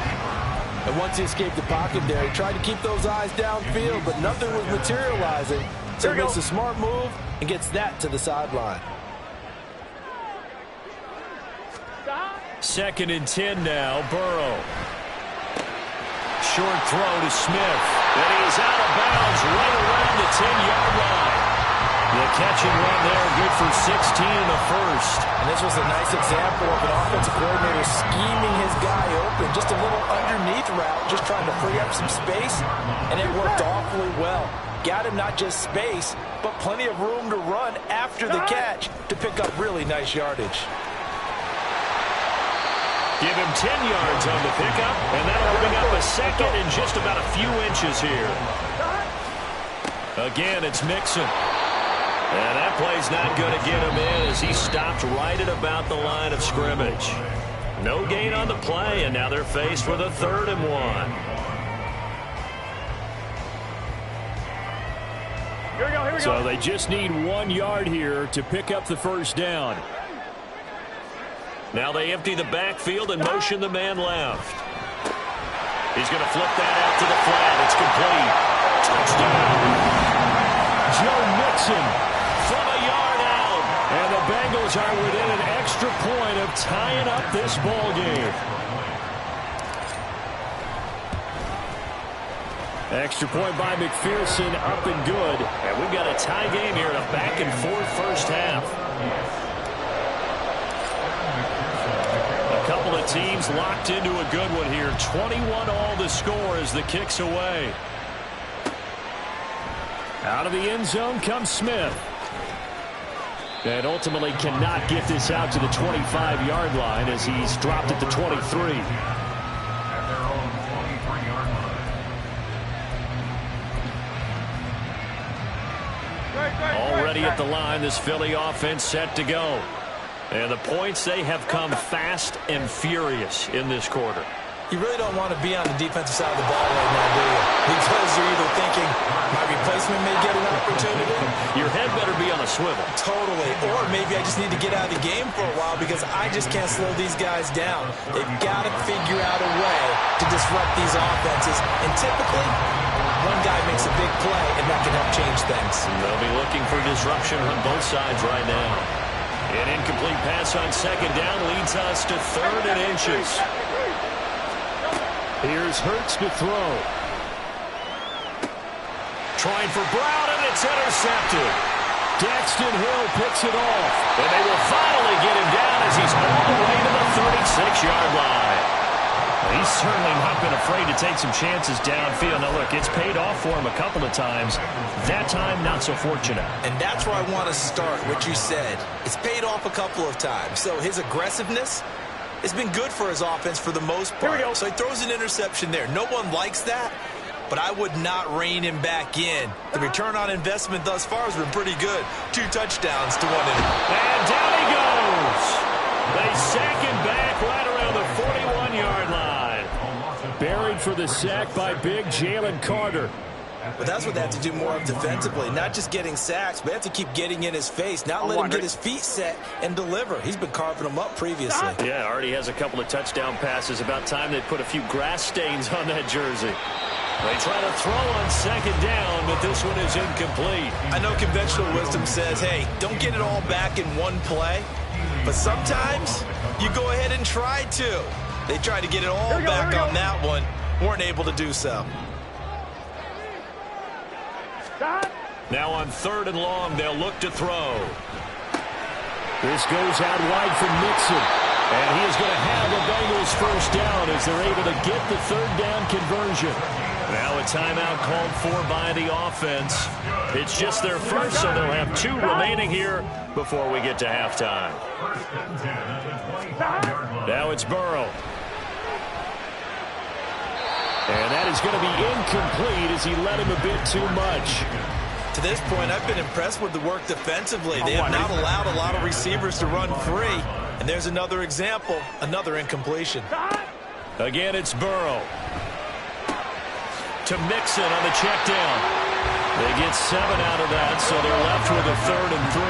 And once he escaped the pocket there, he tried to keep those eyes downfield, but nothing was materializing. So he makes a smart move and gets that to the sideline. 2nd and 10 now, Burrow. Short throw to Smith. And he is out of bounds right around the 10-yard line. The catch and run there, good for 16 in the first. And this was a nice example of an offensive coordinator scheming his guy open. Just a little underneath route, just trying to free up some space. And it worked awfully well. Got him not just space, but plenty of room to run after the catch to pick up really nice yardage. Give him 10 yards on the pickup, and that'll bring up a second and just about a few inches here. Again, it's Mixon. And that play's not going to get him in as he stopped right at about the line of scrimmage. No gain on the play, and now they're faced with a 3rd and 1. Here we go. So they just need 1 yard here to pick up the first down. Now they empty the backfield and motion the man left. He's going to flip that out to the flat. It's complete. Touchdown. Joe Mixon from a yard out. And the Bengals are within an extra point of tying up this ball game. Extra point by McPherson, up and good. And we've got a tie game here in a back-and-forth first half. A couple of teams locked into a good one here. 21-all the score as the kick's away. Out of the end zone comes Smith. And ultimately cannot get this out to the 25-yard line as he's dropped at the 23. Already at the line, this Philly offense set to go. And the points, they have come fast and furious in this quarter. You really don't want to be on the defensive side of the ball right now, do you? Because you're either thinking, my replacement may get an opportunity. Your head better be on a swivel. Totally. Or maybe I just need to get out of the game for a while because I just can't slow these guys down. They've got to figure out a way to disrupt these offenses. And typically, one guy makes a big play, and that can help change things. They'll be looking for disruption on both sides right now. An incomplete pass on 2nd down leads us to 3rd and inches. Here's Hurts to throw. Trying for Brown, and it's intercepted. Daxton Hill picks it off. And they will finally get him down as he's all the way to the 36-yard line. He's certainly not been afraid to take some chances downfield. Now, look, it's paid off for him a couple of times. That time, not so fortunate. And that's where I want to start, what you said. It's paid off a couple of times. So his aggressiveness has been good for his offense for the most part. Here we go. So he throws an interception there. No one likes that, but I would not rein him back in. The return on investment thus far has been pretty good. 2 touchdowns to 1 inning. And down he goes. They sack him back right around the 41-yard line. Buried for the sack by big Jalen Carter. But that's what they have to do more of defensively. Not just getting sacks, but they have to keep getting in his face. Not let him get his feet set and deliver. He's been carving them up previously. Yeah, already has a couple of touchdown passes. About time they put a few grass stains on that jersey. They try to throw on 2nd down, but this one is incomplete. I know conventional wisdom says, hey, don't get it all back in one play. But sometimes you go ahead and try to. They tried to get it all back on that one. Weren't able to do so. Now on 3rd and long, they'll look to throw. This goes out wide from Mixon. And he is going to have the Bengals first down as they're able to get the 3rd down conversion. Now a timeout called for by the offense. It's just their first, so they'll have 2 remaining here before we get to halftime. Now it's Burrow. And that is going to be incomplete as he led him a bit too much. To this point, I've been impressed with the work defensively. They have not allowed a lot of receivers to run free. And there's another example, another incompletion. Again, it's Burrow. To Mixon on the check down. They get 7 out of that, so they're left with a 3rd and 3.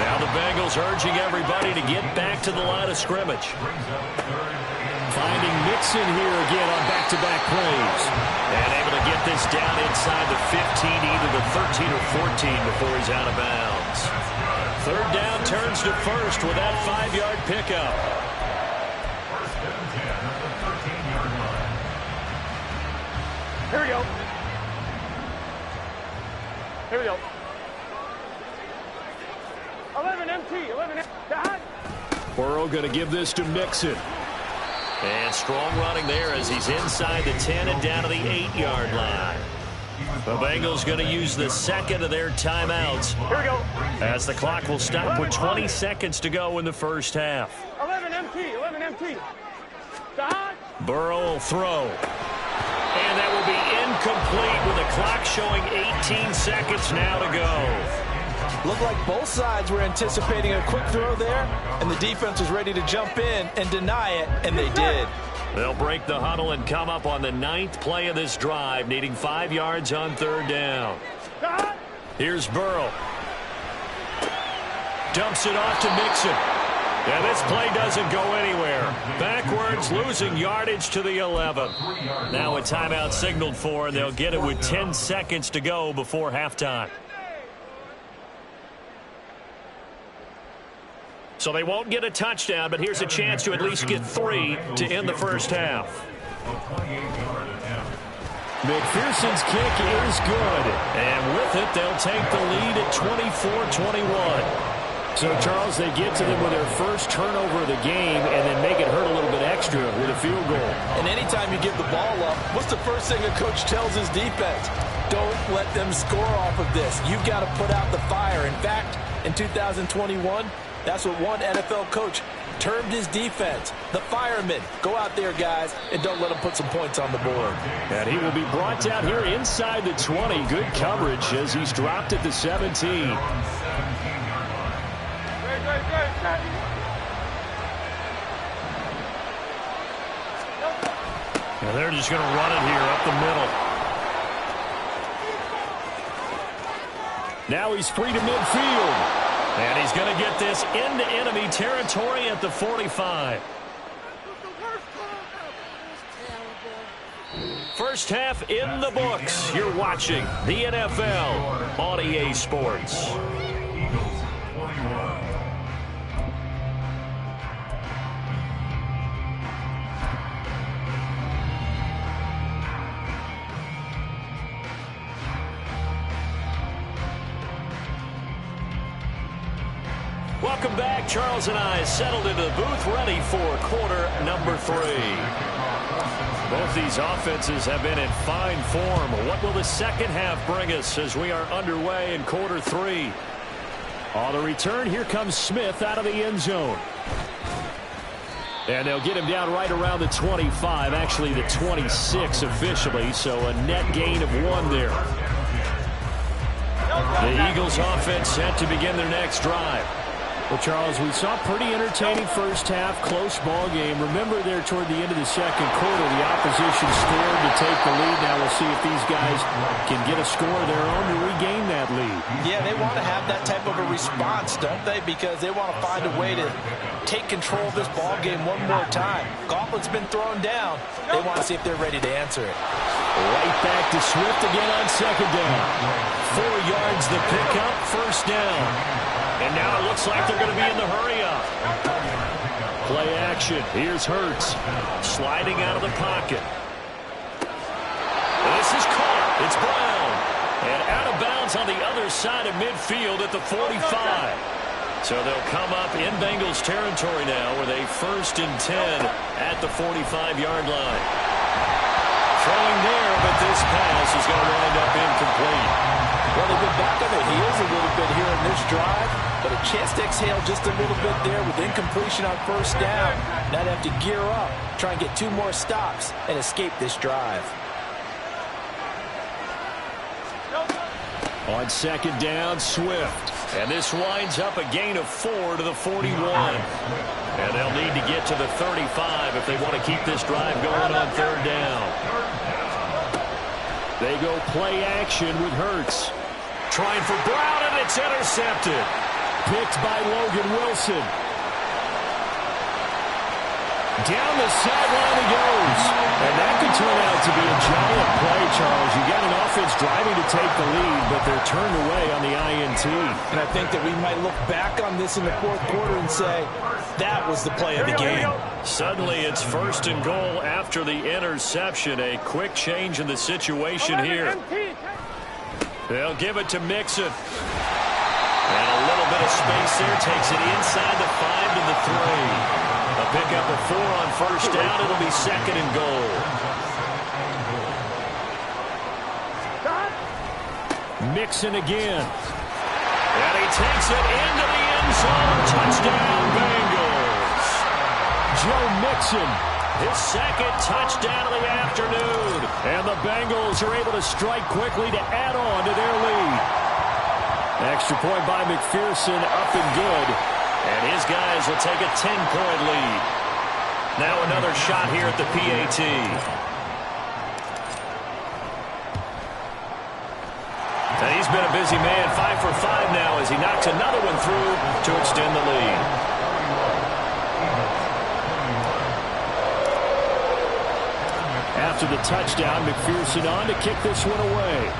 Now the Bengals urging everybody to get back to the line of scrimmage. Finding Mixon here again on back-to-back plays. And able to get this down inside the 15, either the 13 or 14 before he's out of bounds. 3rd down turns to 1st with that 5-yard pickup. Here we go. Here we go. 11 MT, 11 MT. Burrow going to give this to Mixon. And strong running there as he's inside the 10 and down to the 8-yard line. The Bengals going to use the 2nd of their timeouts. Here we go. As the clock will stop with 20 seconds to go in the first half. 11 MT, 11 MT. Burrow will throw. And that will be incomplete with the clock showing 18 seconds now to go. Looked like both sides were anticipating a quick throw there, and the defense was ready to jump in and deny it, and they did. They'll break the huddle and come up on the 9th play of this drive, needing 5 yards on 3rd down. Here's Burrow. Dumps it off to Mixon. And this play doesn't go anywhere. Backwards, losing yardage to the 11. Now a timeout signaled for, and they'll get it with 10 seconds to go before halftime. So they won't get a touchdown, but here's a chance to at least get 3 to end the first half. McPherson's kick is good. And with it, they'll take the lead at 24-21. So, Charles, they get to them with their first turnover of the game and then make it hurt a little bit extra with a field goal. And anytime you give the ball up, what's the first thing a coach tells his defense? Don't let them score off of this. You've got to put out the fire. In fact, in 2021, that's what one NFL coach termed his defense, the firemen. Go out there, guys, and don't let them put some points on the board. And he will be brought down here inside the 20. Good coverage as he's dropped at the 17. And they're just going to run it here up the middle. Now he's free to midfield. And he's going to get this into enemy territory at the 45. First half in the books. You're watching the NFL on EA Sports. Welcome back. Charles and I settled into the booth, ready for quarter number 3. Both these offenses have been in fine form. What will the second half bring us as we are underway in quarter 3? On the return, here comes Smith out of the end zone. And they'll get him down right around the 25, actually the 26 officially, so a net gain of 1 there. The Eagles offense set to begin their next drive. Well, Charles, we saw a pretty entertaining first half, close ball game. Remember there toward the end of the second quarter, the opposition scored to take the lead. Now we'll see if these guys can get a score of their own to regain that lead. Yeah, they want to have that type of a response, don't they? Because they want to find a way to take control of this ball game one more time. Gauntlet's been thrown down. They want to see if they're ready to answer it. Right back to Swift again on second down. 4 yards the pickup, first down. And now it looks like they're going to be in the hurry-up. Play action. Here's Hurts. Sliding out of the pocket. This is caught. It's Brown. And out of bounds on the other side of midfield at the 45. So they'll come up in Bengals territory now with a 1st and 10 at the 45-yard line. Throwing there, but this pass is going to wind up incomplete. Well, they've been back on their heels a little bit here in this drive, but a chance to exhale just a little bit there with incompletion on first down. Now they have to gear up, try and get 2 more stops, and escape this drive. On second down, Swift. And this winds up a gain of 4 to the 41. And they'll need to get to the 35 if they want to keep this drive going on third down. They go play action with Hurts. Trying for Brown, and it's intercepted. Picked by Logan Wilson. Down the sideline he goes. And that could turn out to be a giant play, Charles. You got an offense driving to take the lead, but they're turned away on the INT. And I think that we might look back on this in the fourth quarter and say, that was the play of the game. Suddenly it's 1st and goal after the interception. A quick change in the situation here. They'll give it to Mixon. And a little bit of space there. Takes it inside the 5 to the 3. A pickup of 4 on first down. It'll be 2nd and goal. Mixon again. And he takes it into the end zone. Touchdown, Bengals. Joe Mixon His second touchdown of the afternoon. And the Bengals are able to strike quickly to add on to their lead. Extra point by McPherson, up and good. And his guys will take a 10-point lead. Now another shot here at the PAT. And he's been a busy man, 5 for 5 now as he knocks another one through to extend the lead. After the touchdown, McPherson on to kick this one away.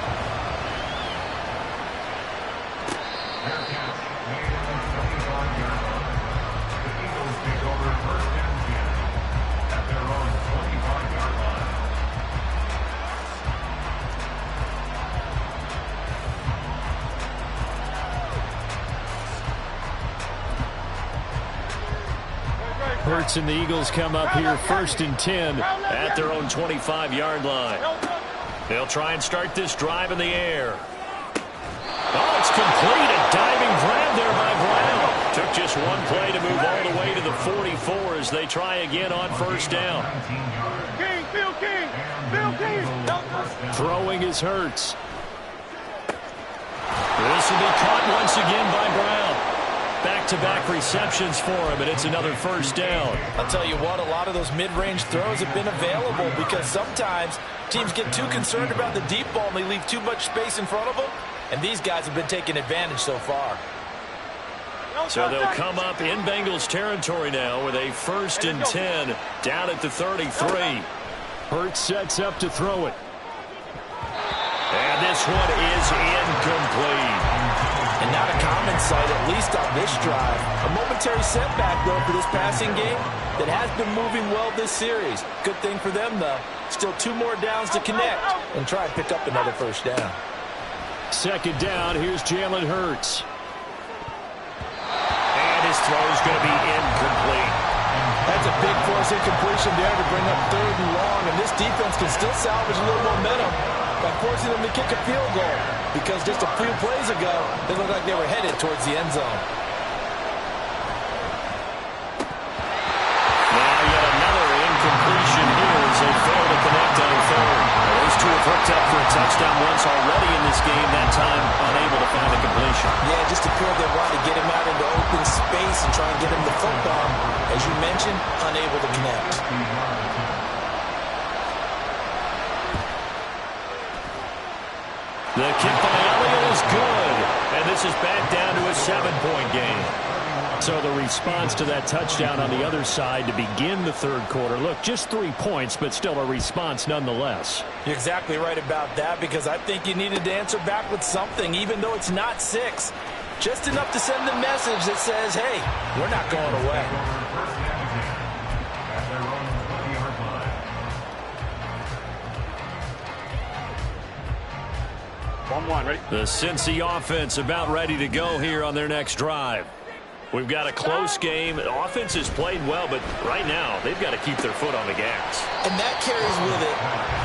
Hurts and the Eagles come up here 1st and 10 at their own 25-yard line. They'll try and start this drive in the air. Oh, it's complete. A diving grab there by Brown. Took just one play to move all the way to the 44 as they try again on 1st down. King, Bill King, Bill King. Throwing is Hurts. This will be caught once again by Brown. Back-to-back receptions for him, and it's another 1st down. I'll tell you what, a lot of those mid-range throws have been available because sometimes teams get too concerned about the deep ball and they leave too much space in front of them, and these guys have been taking advantage so far. So they'll come up in Bengals territory now with a 1st and 10 down at the 33. Hurts sets up to throw it. And this one is incomplete. And not a common sight, at least on this drive. A momentary setback, though, for this passing game that has been moving well this series. Good thing for them, though. Still 2 more downs to connect and try and pick up another 1st down. 2nd down, here's Jalen Hurts. And his throw is going to be incomplete. That's a big force incompletion there to bring up 3rd and long, and this defense can still salvage a little momentum by forcing them to kick a field goal, because just a few plays ago, they looked like they were headed towards the end zone. Now yet another incompletion here as they fail to connect on 3rd. Those two have hooked up for a touchdown once already in this game, that time unable to find a completion. Yeah, just appeared they wanted to get him out into open space and try and get him the football. As you mentioned, unable to connect. The kick by Elliott is good, and this is back down to a 7-point game. So the response to that touchdown on the other side to begin the 3rd quarter. Look, just 3 points, but still a response nonetheless. You're exactly right about that, because I think you needed to answer back with something, even though it's not 6. Just enough to send the message that says, hey, we're not going away. 1-1, ready? The Cincy offense about ready to go here on their next drive. We've got a close game. The offense has played well, but right now they've got to keep their foot on the gas. And that carries with it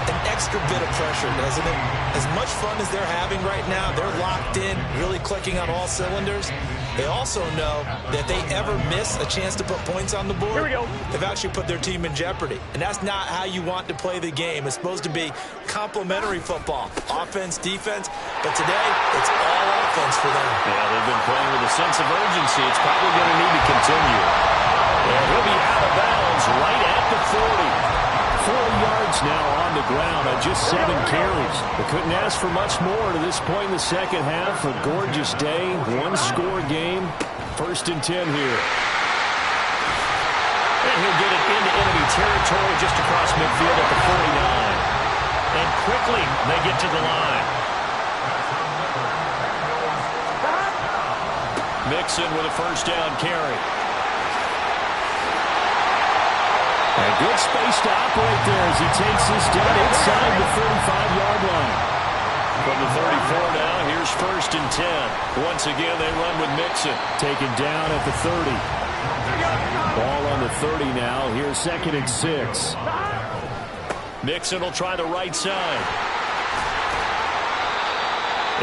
an extra bit of pressure, doesn't it? As much fun as they're having right now, they're locked in, really clicking on all cylinders. They also know that if they ever miss a chance to put points on the board, Here we go. they've actually put their team in jeopardy. And that's not how you want to play the game. It's supposed to be complementary football, offense, defense. But today, it's all offense for them. Yeah, they've been playing with a sense of urgency. It's probably going to need to continue. And he'll be out of bounds right at the 40. 4 yards now on the ground on just 7 carries. They couldn't ask for much more to this point in the second half. A gorgeous day, 1-score game. 1st and 10 here. And he'll get it into enemy territory just across midfield at the 49. And quickly they get to the line. Mixon with a 1st down carry. A good space to operate there as he takes this down inside the 35-yard line. From the 34 now, here's 1st and 10. Once again, they run with Mixon. Taken down at the 30. Ball on the 30 now. Here's 2nd and 6. Mixon will try the right side.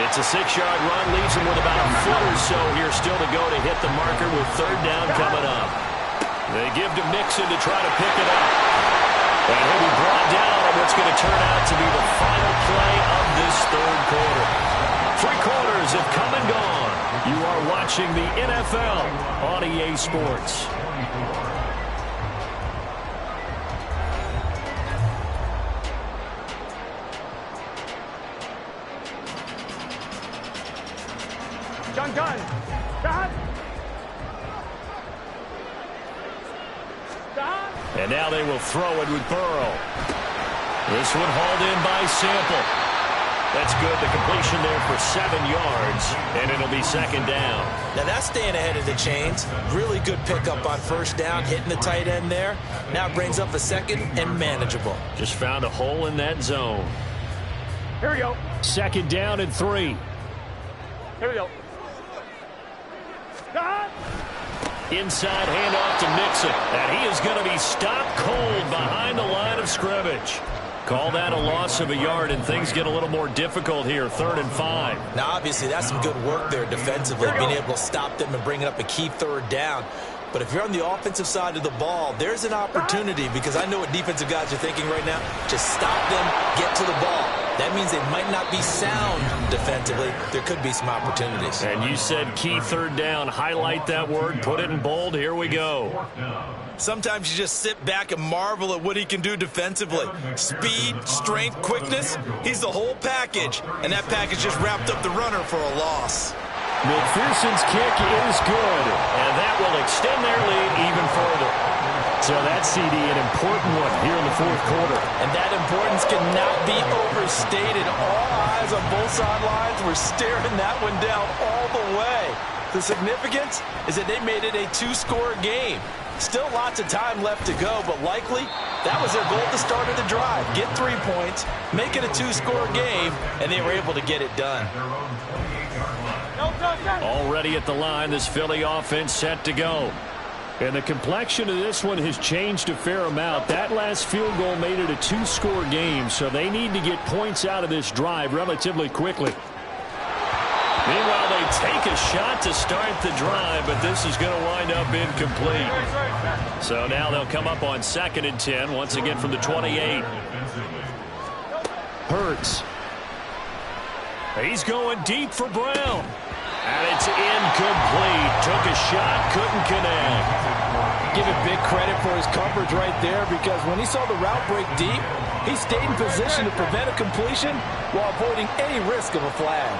It's a 6-yard run. Leaves him with about a foot or so here still to go to hit the marker with 3rd down coming up. They give to Mixon to try to pick it up. And he'll be brought down on what's going to turn out to be the final play of this third quarter. 3 quarters have come and gone. You are watching the NFL on EA Sports. Gun. And now they will throw it with Burrow. This one hauled in by Sample. That's good. The completion there for 7 yards, and it'll be 2nd down. Now that's staying ahead of the chains. Really good pickup on 1st down, hitting the tight end there. Now it brings up a 2nd and manageable. Just found a hole in that zone. Here we go. 2nd down and 3. Here we go. Inside handoff to Mixon. And he is going to be stopped cold behind the line of scrimmage. Call that a loss of a yard, and things get a little more difficult here. 3rd and 5. Now, obviously, that's some good work there defensively, being able to stop them and bringing up a key 3rd down. But if you're on the offensive side of the ball, there's an opportunity, because I know what defensive guys are thinking right now. Just stop them, get to the ball. That means they might not be sound defensively. There could be some opportunities. And you said key 3rd down. Highlight that word. Put it in bold. Here we go. Sometimes you just sit back and marvel at what he can do defensively. Speed, strength, quickness. He's the whole package. And that package just wrapped up the runner for a loss. McPherson's kick is good, and that will extend their lead even further. So that CD, an important one here in the 4th quarter. And that importance cannot be overstated. All eyes on both sidelines were staring that one down all the way. The significance is that they made it a 2-score game. Still lots of time left to go, but likely that was their goal at the start of the drive. Get 3 points, make it a 2-score game, and they were able to get it done. Already at the line, this Philly offense set to go. And the complexion of this one has changed a fair amount. That last field goal made it a 2-score game, so they need to get points out of this drive relatively quickly. Meanwhile, they take a shot to start the drive, but this is going to wind up incomplete. So now they'll come up on 2nd and 10, once again from the 28. Hurts. He's going deep for Brown. And it's incomplete. Took a shot, couldn't connect. Give it big credit for his coverage right there, because when he saw the route break deep, he stayed in position to prevent a completion while avoiding any risk of a flag.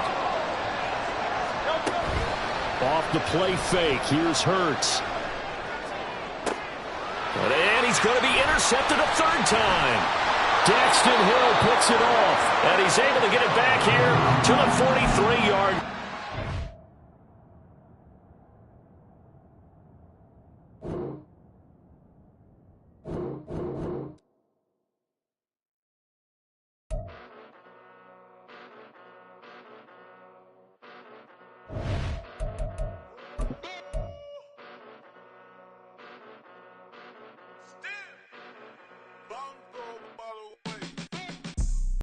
Off the play fake. Here's Hurts. And he's going to be intercepted a 3rd time. Daxton Hill picks it off, and he's able to get it back here to the 43-yard.